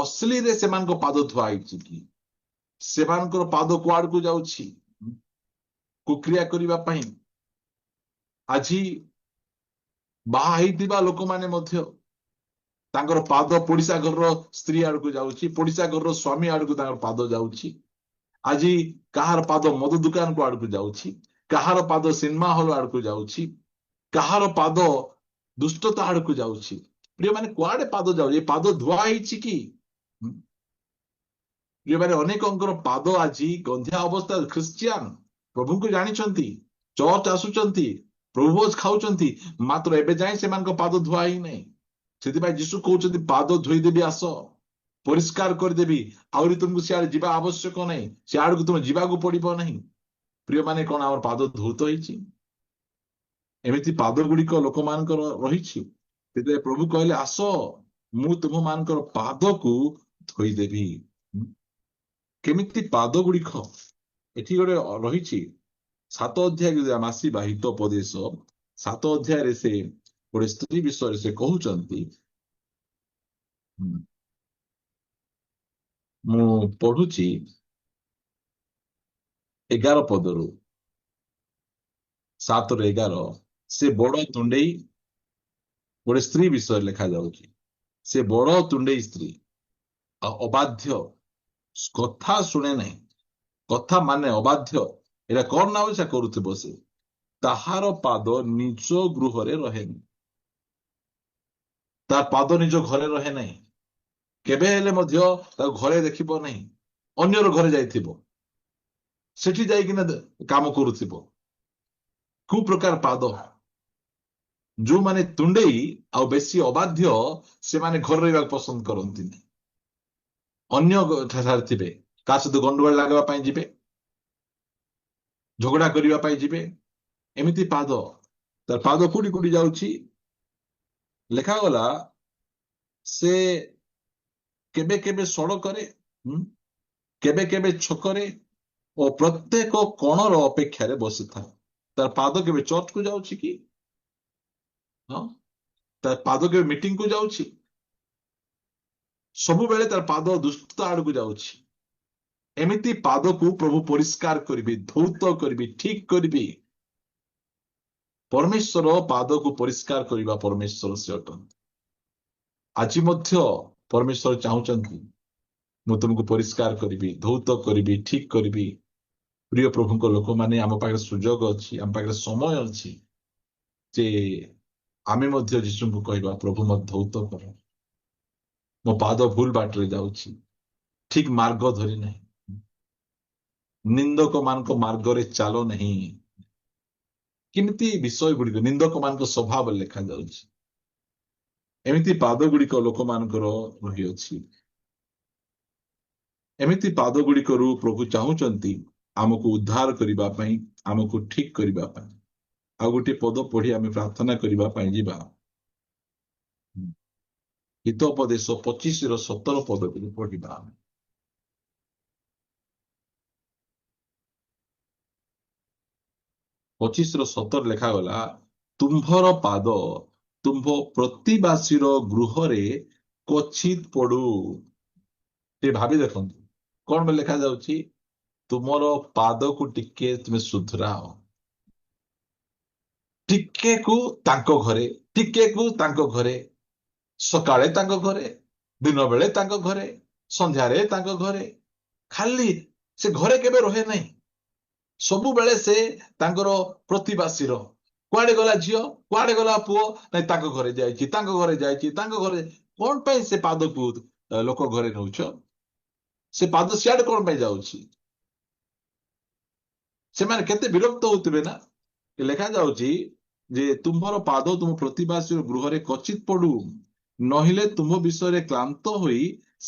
ଅଶ୍ଳୀରେ ସେମାନଙ୍କ ପାଦ ଧୁଆ ହେଇଛି କି? ସେମାନଙ୍କର ପାଦ କୁଆଡକୁ ଯାଉଛି? କୁକ୍ରିୟା କରିବା ପାଇଁ। ଆଜି ବାହା ହେଇଥିବା ଲୋକମାନେ ମଧ୍ୟ ତାଙ୍କର ପାଦ ପଡିଶା ଘରର ସ୍ତ୍ରୀ ଆଡକୁ ଯାଉଛି, ପଡିଶା ଘରର ସ୍ୱାମୀ ଆଡକୁ ତାଙ୍କର ପାଦ ଯାଉଛି। ଆଜି କାହାର ପାଦ ମଦ ଦୋକାନକୁ ଆଡକୁ ଯାଉଛି, କାହାର ପାଦ ସିନେମା ହଲ ଆଡକୁ ଯାଉଛି, କାହାର ପାଦ ଦୁଷ୍ଟତା ଆଡକୁ ଯାଉଛି। ପ୍ରିୟମାନେ, କୁଆଡେ ପାଦ ଯାଉଛି? ଏ ପାଦ ଧୁଆ ହେଇଛି କି? ପ୍ରିୟମାନେ, ଅନେକଙ୍କର ପାଦ ଆଜି ଗନ୍ଧିଆ ଅବସ୍ଥା। ଖ୍ରୀଷ୍ଟିଆନ ପ୍ରଭୁଙ୍କୁ ଜାଣିଛନ୍ତି, ଚର୍ଚ୍ଚ ଆସୁଛନ୍ତି, ପ୍ରଭୁ ଭୋଜ ଖାଉଛନ୍ତି, ମାତ୍ର ଏବେ ଯାଏ ସେମାନଙ୍କ ପାଦ ଧୁଆ ହେଇନାହିଁ। ସେଥିପାଇଁ ଯୀଶୁ କହୁଛନ୍ତି ପାଦ ଧୋଇଦେବି, ଆସ ପରିଷ୍କାର କରିଦେବି, ଆହୁରି ତୁମକୁ ସିଆଡେ ଯିବା ଆବଶ୍ୟକ ନାହିଁ, ସିଆଡକୁ ତୁମେ ଯିବାକୁ ପଡିବ ନାହିଁ। ପ୍ରିୟମାନେ, କଣ ଆମର ପାଦ ଧୌତ ହେଇଛି? ଏମିତି ପାଦ ଗୁଡିକ ଲୋକମାନଙ୍କର ରହିଛି। ସେଥିପାଇଁ ପ୍ରଭୁ କହିଲେ ଆସ ମୁଁ ତୁମମାନଙ୍କର ପାଦକୁ ଧୋଇଦେବି। କେମିତି ପାଦ ଗୁଡିକ? ଏଠି ଗୋଟେ ରହିଛି 7 ଅଧ୍ୟାୟ, ଯଦି ଆମେ ଆସିବା ହିତୋପଦେଶ 7 ଅଧ୍ୟାୟରେ ସେ ଗୋଟେ ସ୍ତ୍ରୀ ବିଷୟରେ ସେ କହୁଛନ୍ତି। ମୁଁ ପଢୁଛି 11 ପଦରୁ, 7-11। ସେ ବଡ ତୁଣ୍ଡେଇ, ଗୋଟେ ସ୍ତ୍ରୀ ବିଷୟରେ ଲେଖାଯାଉଛି, ସେ ବଡ ତୁଣ୍ଡେଇ ସ୍ତ୍ରୀ ଆଉ ଅବାଧ୍ୟ, କଥା ଶୁଣେ ନାହିଁ, କଥା ମାନେ ଅବାଧ୍ୟ। ଏଇଟା କଣ ନା ସେ କରୁଥିବ, ସେ ତାହାର ପାଦ ନିଜ ଗୃହରେ ରହେନି। ତା ପାଦ ନିଜ ଘରେ ରହେ ନାହିଁ, କେବେ ହେଲେ ମଧ୍ୟ ତାକୁ ଘରେ ଦେଖିବ ନାହିଁ, ଅନ୍ୟର ଘରେ ଯାଇଥିବ, ସେଠି ଯାଇକିନା କାମ କରୁଥିବ। କୋଉ ପ୍ରକାର ପାଦ? ଯୋଉମାନେ ତୁଣ୍ଡେଇ ଆଉ ବେଶୀ ଅବାଧ୍ୟ, ସେମାନେ ଘରେ ରହିବାକୁ ପସନ୍ଦ କରନ୍ତିନି, ଅନ୍ୟ ଠାରେ ଥିବେ, କାହା ସହିତ ଗଣ୍ଡଗୋଳ ଲାଗିବା ପାଇଁ ଯିବେ, ଝଗଡା କରିବା ପାଇଁ ଯିବେ। ଏମିତି ପାଦ। ତାର ପାଦ କୋଉଠି କୋଉଠି ଯାଉଛି? ଲେଖାଗଲା ସେ କେବେ କେବେ ସଡ଼କରେ, କେବେ କେବେ ଛକରେ, ଓ ପ୍ରତ୍ୟେକ କୋଣର ଅପେକ୍ଷାରେ ବସିଥାଏ। ତାର ପାଦ କେବେ ଚର୍ଚ୍ଚକୁ ଯାଉଛି କି? ହଁ, ତାର ପାଦ କେବେ ମିଟିଂକୁ ଯାଉଛି? ସବୁବେଳେ ତାର ପାଦ ଦୁଷ୍ଟ ଆଡକୁ ଯାଉଛି। ଏମିତି ପାଦକୁ ପ୍ରଭୁ ପରିଷ୍କାର କରିବି, ଧୌତ କରିବି, ଠିକ କରିବି। ପରମେଶ୍ୱର ପାଦକୁ ପରିଷ୍କାର କରିବା ପରମେଶ୍ୱର ସେ ଅଟନ୍ତି। ଆଜି ମଧ୍ୟ ପରମେଶ୍ୱର ଚାହୁଁଛନ୍ତି ମୁଁ ତୁମକୁ ପରିଷ୍କାର କରିବି, ଧୌତ କରିବି, ଠିକ କରିବି। ପ୍ରିୟ ପ୍ରଭୁଙ୍କ ଲୋକମାନେ, ଆମ ପାଖରେ ସୁଯୋଗ ଅଛି, ଆମ ପାଖରେ ସମୟ ଅଛି ଯେ ଆମେ ମଧ୍ୟ ଯୀଶୁଙ୍କୁ କହିବା, ପ୍ରଭୁ ମତେ ଧୌତ କର। ମୋ ପାଦ ଭୁଲ ବାଟରେ ଯାଉଛି, ଠିକ ମାର୍ଗ ଧରି ନାହିଁ, ନିନ୍ଦକ ମାନଙ୍କ ମାର୍ଗରେ ଚାଲ ନାହିଁ। କେମିତି ବିଷୟ ଗୁଡିକ ନିନ୍ଦକ ମାନଙ୍କ ସ୍ୱଭାବ ଲେଖାଯାଉଛି। ଏମିତି ପାଦ ଗୁଡିକ ଲୋକମାନଙ୍କର ରହିଅଛି। ଏମିତି ପାଦ ଗୁଡିକରୁ ପ୍ରଭୁ ଚାହୁଁଛନ୍ତି ଆମକୁ ଉଦ୍ଧାର କରିବା ପାଇଁ, ଆମକୁ ଠିକ କରିବା ପାଇଁ। ଆଉ ଗୋଟିଏ ପଦ ପଢି ଆମେ ପ୍ରାର୍ଥନା କରିବା ପାଇଁ ଯିବା। ହିତୋପଦେଶ 25:17 ପଦକୁ ପଢିବା। 25:17 ଲେଖାଗଲା, ତୁମ୍ଭର ପାଦ ତୁମ୍ଭ ପ୍ରତିବାସୀର ଗୃହରେ କ୍ୱଚିତ ପଡୁ। ଟିକେ ଭାବି ଦେଖନ୍ତୁ, କଣ ଲେଖାଯାଉଛି? ତୁମର ପାଦକୁ ଟିକେ ତୁମେ ସୁଧରାଅ। ଟିକେକୁ ତାଙ୍କ ଘରେ, ଟିକେକୁ ତାଙ୍କ ଘରେ, ସକାଳେ ତାଙ୍କ ଘରେ, ଦିନ ବେଳେ ତାଙ୍କ ଘରେ, ସନ୍ଧ୍ୟାରେ ତାଙ୍କ ଘରେ। ଖାଲି ସେ ଘରେ କେବେ ରହେ ନାହିଁ। ସବୁବେଳେ ସେ ତାଙ୍କର ପ୍ରତିବାସୀର, କୁଆଡେ ଗଲା ଝିଅ, କୁଆଡେ ଗଲା ପୁଅ, ନାଇଁ ତାଙ୍କ ଘରେ ଯାଇଛି, ତାଙ୍କ ଘରେ ଯାଇଛି, ତାଙ୍କ ଘରେ। କଣ ପାଇଁ ସେ ପାଦକୁ ଲୋକ ଘରେ ନଉଛ? ସେ ପାଦ ସିଆଡେ କଣ ପାଇଁ ଯାଉଛି? ସେମାନେ କେତେ ବିରକ୍ତ ହଉଥିବେ ନା। ଲେଖା ଯାଉଛି ଯେ ତୁମ୍ଭର ପାଦ ତୁମ ପ୍ରତିବାସୀ ଗୃହରେ କ୍ୱଚିତ ପଡୁ, ନହେଲେ ତୁମ ବିଷୟରେ କ୍ଳାନ୍ତ ହୋଇ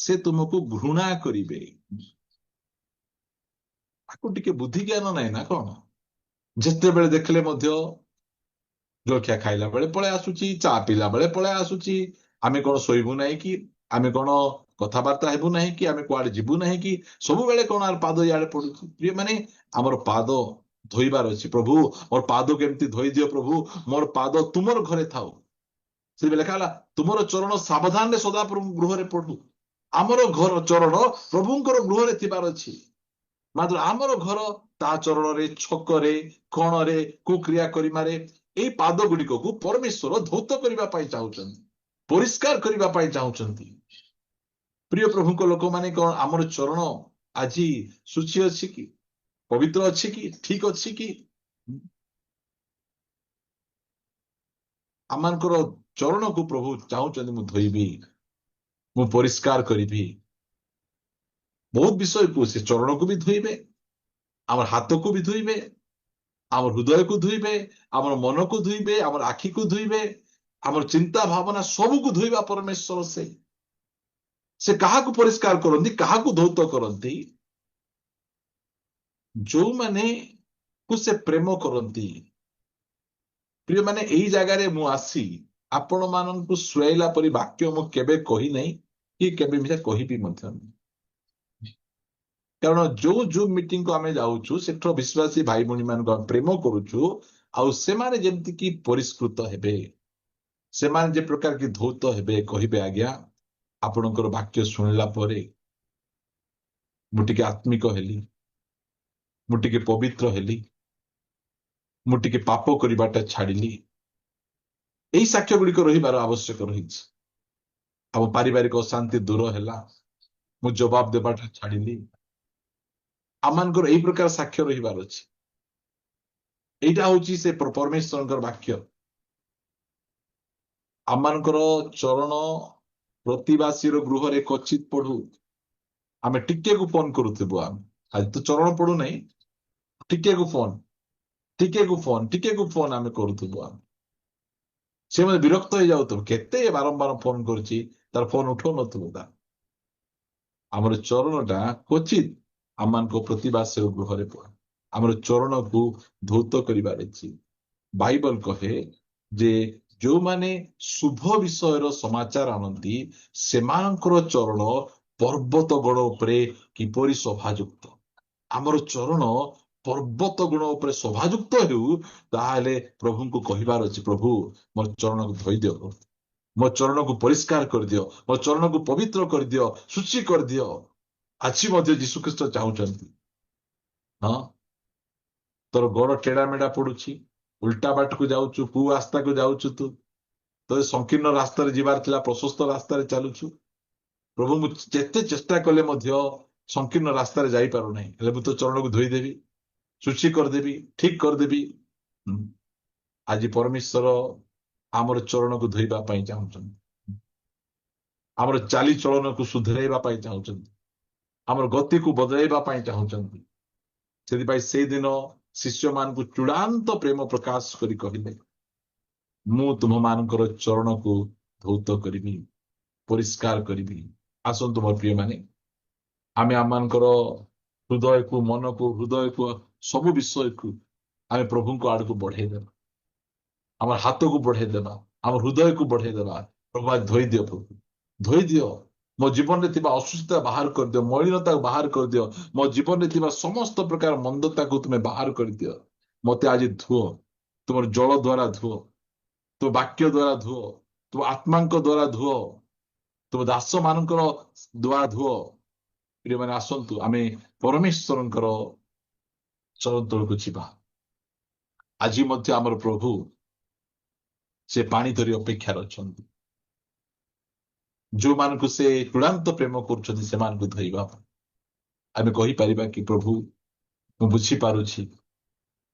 ସେ ତୁମକୁ ଘୃଣା କରିବେ। ତାକୁ ଟିକେ ବୁଦ୍ଧି ଜ୍ଞାନ ନାହିଁ ନା କଣ? ଯେତେବେଳେ ଦେଖିଲେ ମଧ୍ୟ ଜଳଖିଆ ଖାଇଲା ବେଳେ ପଳେଇ ଆସୁଛି, ଚା ପିଇଲା ବେଳେ ପଳେଇ ଆସୁଛି। ଆମେ କଣ ଶୋଇବୁ ନାହିଁ କି? ଆମେ କଣ କଥାବାର୍ତ୍ତା ହେବୁ ନାହିଁ କି? ଆମେ କୁଆଡେ ଯିବୁ ନାହିଁ କି? ସବୁବେଳେ କଣ ଆର ପାଦ ଇଆଡେ ପଡୁଛି। ପ୍ରିୟ ମାନେ, ଆମର ପାଦ ଧୋଇବାର ଅଛି। ପ୍ରଭୁ ମୋର ପାଦ କେମିତି ଧୋଇ ଦିଅ ପ୍ରଭୁ, ମୋର ପାଦ ତୁମର ଘରେ ଥାଉ। ସେ ଲେଖା ହେଲା, ତୁମର ଚରଣ ସାବଧାନରେ ସଦା ପ୍ରଭୁ ଗୃହରେ ପଡୁ। ଆମର ଘର ଚରଣ ପ୍ରଭୁଙ୍କର ଗୃହରେ ଥିବାର ଅଛି। ମାତ୍ର ଆମର ଘର ତା ଚରଣରେ, ଛକରେ, କଣରେ, କୁକ୍ରିୟା କରିବାରେ ଏଇ ପାଦ ଗୁଡିକକୁ ପରମେଶ୍ୱର ଧୌତ କରିବା ପାଇଁ ଚାହୁଁଛନ୍ତି, ପରିଷ୍କାର କରିବା ପାଇଁ ଚାହୁଁଛନ୍ତି। ପ୍ରିୟ ପ୍ରଭୁଙ୍କ ଲୋକମାନେ, କଣ ଆମର ଚରଣ ଆଜି ଶୁଚି ଅଛି କି? ପବିତ୍ର ଅଛି କି? ଠିକ ଅଛି କି? ଆମମାନଙ୍କର ଚରଣକୁ ପ୍ରଭୁ ଚାହୁଁଛନ୍ତି ମୁଁ ଧୋଇବି, ମୁଁ ପରିଷ୍କାର କରିବି। ବହୁତ ବିଷୟକୁ ସେ ଚରଣକୁ ବି ଧୋଇବେ, ଆମର ହାତକୁ ବି ଧୋଇବେ, ଆମର ହୃଦୟକୁ ଧୋଇବେ, ଆମର ମନକୁ ଧୋଇବେ, ଆମର ଆଖିକୁ ଧୋଇବେ, ଆମର ଚିନ୍ତା ଭାବନା ସବୁକୁ ଧୋଇବା ପରମେଶ୍ୱର। ସେ କାହାକୁ ପରିଷ୍କାର କରନ୍ତି, କାହାକୁ ଧୌତ କରନ୍ତି? ଯୋଉମାନେ କୁ ସେ ପ୍ରେମ କରନ୍ତି। ପ୍ରିୟମାନେ, ଏଇ ଜାଗାରେ ମୁଁ ଆସି ଆପଣ ମାନଙ୍କୁ ଶୁଆଇଲା ପରି ବାକ୍ୟ ମୁଁ କେବେ କହି ନାହିଁ, କି କେବେ ବି କହିବି ମଧ୍ୟ ନାହିଁ। କାରଣ ଯୋଉ ଜୁମ୍ ମିଟିଂକୁ ଆମେ ଯାଉଛୁ, ସେଠର ବିଶ୍ୱାସୀ ଭାଇ ଭଉଣୀ ମାନଙ୍କୁ ଆମେ ପ୍ରେମ କରୁଛୁ। ଆଉ ସେମାନେ ଯେମିତିକି ପରିଷ୍କୃତ ହେବେ, ସେମାନେ ଯେ ପ୍ରକାର କି ଧୌତ ହେବେ, କହିବେ ଆଜ୍ଞା ଆପଣଙ୍କର ବାକ୍ୟ ଶୁଣିଲା ପରେ ମୁଁ ଟିକେ ଆତ୍ମିକ ହେଲି, ମୁଁ ଟିକେ ପବିତ୍ର ହେଲି, ମୁଁ ଟିକେ ପାପ କରିବାଟା ଛାଡିଲି। ଏଇ ସାକ୍ଷ୍ୟ ଗୁଡିକ ରହିବାର ଆବଶ୍ୟକ ରହିଛି। ଆମ ପାରିବାରିକ ଅଶାନ୍ତି ଦୂର ହେଲା, ମୁଁ ଜବାବ ଦେବାଟା ଛାଡିଲି। ଆମମାନଙ୍କର ଏଇ ପ୍ରକାର ସାକ୍ଷ୍ୟ ରହିବାର ଅଛି। ଏଇଟା ହଉଛି ସେ ପରମେଶ୍ୱରଙ୍କର ବାକ୍ୟ। ଆମମାନଙ୍କର ଚରଣ ପ୍ରତିବାସୀର ଗୃହରେ କ୍ୱଚିତ ପଡୁ। ଆମେ ଟିକେକୁ ଫୋନ କରୁଥିବୁ, ଆମେ ଆଜି ତ ଚରଣ ପଡୁନାହିଁ, ଟିକେକୁ ଫୋନ, ଟିକେକୁ ଫୋନ, ଟିକେକୁ ଫୋନ ଆମେ କରୁଥିବୁ। ଆମେ ସେ ମତେ ବିରକ୍ତ ହେଇଯାଉଥିବ, କେତେ ବାରମ୍ବାର ଫୋନ କରୁଛି, ତାର ଫୋନ ଉଠଉନଥିବ। ତା ଆମର ଚରଣଟା କ୍ୱଚିତ ଆମମାନଙ୍କ ପ୍ରତିବାସୀର ଗୃହରେ ପଡେ। ଆମର ଚରଣକୁ ଧୌତ କରିବାର ଅଛି। ବାଇବଲ କହେ ଯେ ଯୋଉମାନେ ଶୁଭ ବିଷୟର ସମାଚାର ଆଣନ୍ତି, ସେମାନଙ୍କର ଚରଣ ପର୍ବତ ଗଣ ଉପରେ କିପରି ଶୋଭାଯୁକ୍ତ। ଆମର ଚରଣ ପର୍ବତ ଗୁଣ ଉପରେ ଶୋଭାଯୁକ୍ତ ହେଉ, ତାହେଲେ ପ୍ରଭୁଙ୍କୁ କହିବାର ଅଛି, ପ୍ରଭୁ ମୋ ଚରଣକୁ ଧୋଇଦିଅ, ପ୍ରଭୁ ମୋ ଚରଣକୁ ପରିଷ୍କାର କରିଦିଅ, ମୋ ଚରଣକୁ ପବିତ୍ର କରିଦିଅ, ଶୁଚି କରିଦିଅ। ଆଜି ମଧ୍ୟ ଯୀଶୁଖ୍ରୀଷ୍ଟ ଚାହୁଁଛନ୍ତି। ହଁ, ତୋର ଗୋଡ ଟେଢା ମେଢା ପଡୁଛି, ଉଲ୍ଟା ବାଟକୁ ଯାଉଛୁ, କୁ ରାସ୍ତାକୁ ଯାଉଛୁ, ତୋ ସଂକୀର୍ଣ୍ଣ ରାସ୍ତାରେ ଯିବାର ଥିଲା, ପ୍ରଶସ୍ତ ରାସ୍ତାରେ ଚାଲୁଛୁ। ପ୍ରଭୁ ମୁଁ ଯେତେ ଚେଷ୍ଟା କଲେ ମଧ୍ୟ ସଂକୀର୍ଣ୍ଣ ରାସ୍ତାରେ ଯାଇପାରୁନାହିଁ, ହେଲେ ମୁଁ ତୋ ଚରଣକୁ ଧୋଇଦେବି, ଶୁଚି କରିଦେବି, ଠିକ କରିଦେବି। ଆଜି ପରମେଶ୍ୱର ଆମର ଚରଣକୁ ଧୋଇବା ପାଇଁ ଚାହୁଁଛନ୍ତି, ଆମର ଚାଲିଚଳନକୁ ସୁଧରାଇବା ପାଇଁ ଚାହୁଁଛନ୍ତି, ଆମର ଗତିକୁ ବଦଳାଇବା ପାଇଁ ଚାହୁଁଛନ୍ତି। ସେଥିପାଇଁ ସେଇଦିନ ଶିଷ୍ୟମାନଙ୍କୁ ଚୂଡାନ୍ତ ପ୍ରେମ ପ୍ରକାଶ କରି କହିଲେ, ମୁଁ ତୁମମାନଙ୍କର ଚରଣକୁ ଧୌତ କରିବି, ପରିଷ୍କାର କରିବି। ଆସନ୍ତୁ ମୋର ପ୍ରିୟମାନେ, ଆମେ ଆମମାନଙ୍କର ହୃଦୟକୁ ସବୁ ବିଷୟକୁ ଆମେ ପ୍ରଭୁଙ୍କ ଆଡକୁ ବଢେଇଦେବା, ଆମର ହାତକୁ ବଢେଇଦେବା, ଆମ ହୃଦୟକୁ ବଢେଇଦେବା। ପ୍ରଭୁ ଆଜି ଧୋଇଦିଅ, ପ୍ରଭୁ ଧୋଇଦିଅ, ମୋ ଜୀବନରେ ଥିବା ଅସୁସ୍ଥତା ବାହାର କରିଦିଅ, ମଳିନତାକୁ ବାହାର କରିଦିଅ, ମୋ ଜୀବନରେ ଥିବା ସମସ୍ତ ପ୍ରକାର ମନ୍ଦତାକୁ ତୁମେ ବାହାର କରିଦିଅ। ମତେ ଆଜି ଧୁଅ, ତୁମର ଜଳ ଦ୍ଵାରା ଧୁଅ, ତୁମ ବାକ୍ୟ ଦ୍ଵାରା ଧୁଅ, ତୁମ ଆତ୍ମାଙ୍କ ଦ୍ଵାରା ଧୁଅ, ତୁମ ଦାସ ମାନଙ୍କର ଦ୍ଵାରା ଧୁଅ। ପ୍ରିୟମାନେ ଆସନ୍ତୁ ଆମେ ପରମେଶ୍ୱରଙ୍କର ଚରଣ ତଳକୁ ଯିବା। ଆଜି ମଧ୍ୟ ଆମର ପ୍ରଭୁ ସେ ପାଣି ଧରି ଅପେକ୍ଷାରେ ଅଛନ୍ତି, ଯୋଉମାନଙ୍କୁ ସେ ଚୂଡାନ୍ତ ପ୍ରେମ କରୁଛନ୍ତି ସେମାନଙ୍କୁ ଧୋଇବା ପାଇଁ। ଆମେ କହିପାରିବା କି, ପ୍ରଭୁ ମୁଁ ବୁଝିପାରୁଛି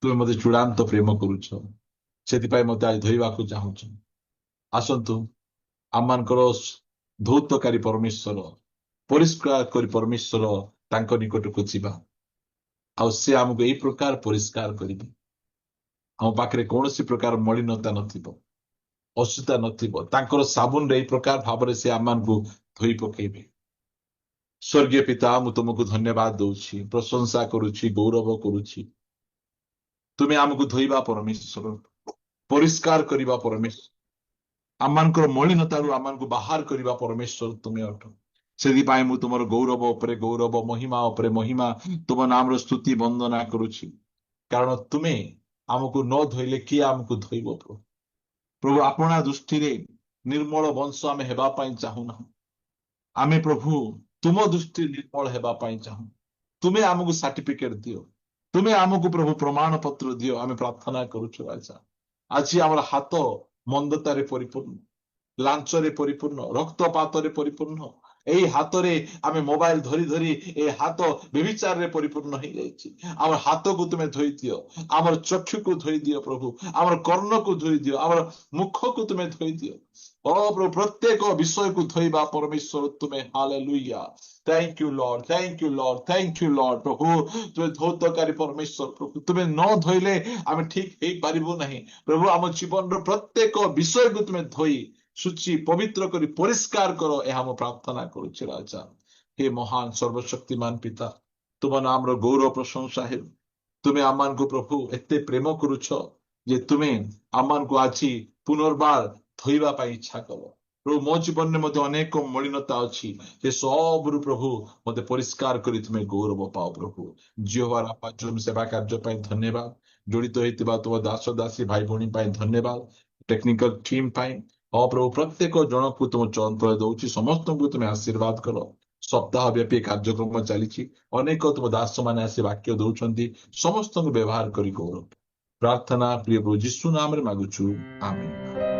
ତୁମେ ମତେ ଚୂଡାନ୍ତ ପ୍ରେମ କରୁଛ, ସେଥିପାଇଁ ମତେ ଆଜି ଧୋଇବାକୁ ଚାହୁଁଛ। ଆସନ୍ତୁ ଆମମାନଙ୍କର ଧୌତକାରୀ ପରମେଶ୍ୱର, ପରିଷ୍କାର କରି ପରମେଶ୍ୱର ତାଙ୍କ ନିକଟକୁ ଯିବା, ଆଉ ସେ ଆମକୁ ଏଇ ପ୍ରକାର ପରିଷ୍କାର କରିବେ। ଆମ ପାଖରେ କୌଣସି ପ୍ରକାର ମଳିନତା ନଥିବ, ଅସୁସ୍ଥତା ନଥିବ, ତାଙ୍କର ସାବୁନରେ ଏଇ ପ୍ରକାର ଭାବରେ ସେ ଆମମାନଙ୍କୁ ଧୋଇ ପକେଇବେ। ସ୍ୱର୍ଗୀୟ ପିତା, ମୁଁ ତୁମକୁ ଧନ୍ୟବାଦ ଦଉଛି, ପ୍ରଶଂସା କରୁଛି, ଗୌରବ କରୁଛି। ତୁମେ ଆମକୁ ଧୋଇବା ପରମେଶ୍ୱର, ପରିଷ୍କାର କରିବା ପରମେଶ୍ୱର, ଆମମାନଙ୍କର ମଳିନତାରୁ ଆମମାନଙ୍କୁ ବାହାର କରିବା ପରମେଶ୍ୱର ତୁମେ ଅଟ। ସେଥିପାଇଁ ମୁଁ ତୁମର ଗୌରବ ଉପରେ ଗୌରବ, ମହିମା ଉପରେ ମହିମା, ତୁମ ନାମର ସ୍ତୁତି ବନ୍ଦନା କରୁଛି। କାରଣ ତୁମେ ଆମକୁ ନ ଧୋଇଲେ କିଏ ଆମକୁ ଧୋଇବ? ପ୍ରଭୁ ପ୍ରଭୁ ଆପଣା ଦୃଷ୍ଟିରେ ନିର୍ମଳ ବଂଶ ଆମେ ହେବା ପାଇଁ ଚାହୁଁନାହୁଁ। ଆମେ ପ୍ରଭୁ ତୁମ ଦୃଷ୍ଟିରେ ନିର୍ମଳ ହେବା ପାଇଁ ଚାହୁଁ। ତୁମେ ଆମକୁ ସାର୍ଟିଫିକେଟ ଦିଅ, ତୁମେ ଆମକୁ ପ୍ରଭୁ ପ୍ରମାଣ ପତ୍ର ଦିଅ। ଆମେ ପ୍ରାର୍ଥନା କରୁଛୁ ରାଜା, ଆଜି ଆମର ହାତ ମନ୍ଦତାରେ ପରିପୂର୍ଣ୍ଣ, ଲାଞ୍ଚରେ ପରିପୂର୍ଣ୍ଣ, ରକ୍ତପାତରେ ପରିପୂର୍ଣ୍ଣ। ଏଇ ହାତରେ ଆମେ ମୋବାଇଲ ଧରି ଧରି ଏ ହାତ ବ୍ୟଭିଚାରରେ ପରିପୂର୍ଣ୍ଣ ହେଇଯାଇଛି। ଆମର ହାତକୁ ତୁମେ ଧୋଇ ଦିଅ, ଆମର ଚକ୍ଷୁକୁ ଧୋଇ ଦିଅ ପ୍ରଭୁ, ଆମର କର୍ଣ୍ଣକୁ ଧୋଇ ଦିଅ, ଆମର ମୁଖକୁ ତୁମେ ଧୋଇ ଦିଅ। ଓ ପ୍ରଭୁ ପ୍ରତ୍ୟେକ ବିଷୟକୁ ଧୋଇବା ପରମେଶ୍ୱର ତୁମେ। Hallelujah, thank you Lord, thank you Lord, thank you Lord. ପ୍ରଭୁ ତୁମେ ଧୌତକାରୀ ପରମେଶ୍ୱର, ପ୍ରଭୁ ତୁମେ ନ ଧୋଇଲେ ଆମେ ଠିକ ହେଇପାରିବୁ ନାହିଁ। ପ୍ରଭୁ ଆମ ଜୀବନର ପ୍ରତ୍ୟେକ ବିଷୟକୁ ତୁମେ ଧୋଇ ଶୁଚି ପବିତ୍ର କରି ପରିଷ୍କାର କର, ଏହା ମୁଁ ପ୍ରାର୍ଥନା କରୁଛି ରାଜା। ହେ ମହାନ ସର୍ବଶକ୍ତିମାନ ପିତା, ତୁମ ନାମର ଗୌରବ ପ୍ରଶଂସା ହେଉ। ତୁମେ ଆମମାନଙ୍କୁ ପ୍ରଭୁ ଏତେ ପ୍ରେମ କରୁଛ ଯେ ତୁମେ ଆମମାନଙ୍କୁ ଆଜି ପୁନର୍ବାର ଧୋଇବା ପାଇଁ ଇଚ୍ଛା କର। ପ୍ରଭୁ ମୋ ଜୀବନରେ ମଧ୍ୟ ଅନେକ ମଳିନତା ଅଛି, ସେ ସବୁରୁ ପ୍ରଭୁ ମତେ ପରିଷ୍କାର କରି ତୁମେ ଗୌରବ ପାଅ। ପ୍ରଭୁ ଜିହୋବା ରାଫା ସେବା କାର୍ଯ୍ୟ ପାଇଁ ଧନ୍ୟବାଦ, ଜଡ଼ିତ ହେଇଥିବା ତୁମ ଦାସ ଦାସୀ ଭାଇ ଭଉଣୀ ପାଇଁ ଧନ୍ୟବାଦ, ଟେକ୍ନିକାଲ ଟିମ୍ ପାଇଁ। ହଁ ପ୍ରଭୁ ପ୍ରତ୍ୟେକ ଜଣକୁ ତୁମ ଚରଣତଳେ ଦଉଛି, ସମସ୍ତଙ୍କୁ ତୁମେ ଆଶୀର୍ବାଦ କର। ସପ୍ତାହ ବ୍ୟାପୀ କାର୍ଯ୍ୟକ୍ରମ ଚାଲିଛି, ଅନେକ ତୁମ ଦାସ ମାନେ ଆସି ବାକ୍ୟ ଦଉଛନ୍ତି, ସମସ୍ତଙ୍କୁ ବ୍ୟବହାର କରି ଗୌରବ ପ୍ରାର୍ଥନା ପ୍ରିୟ ପ୍ରଭୁ ଯୀଶୁ ନାମରେ ମାଗୁଛୁ, ଆମେନ୍।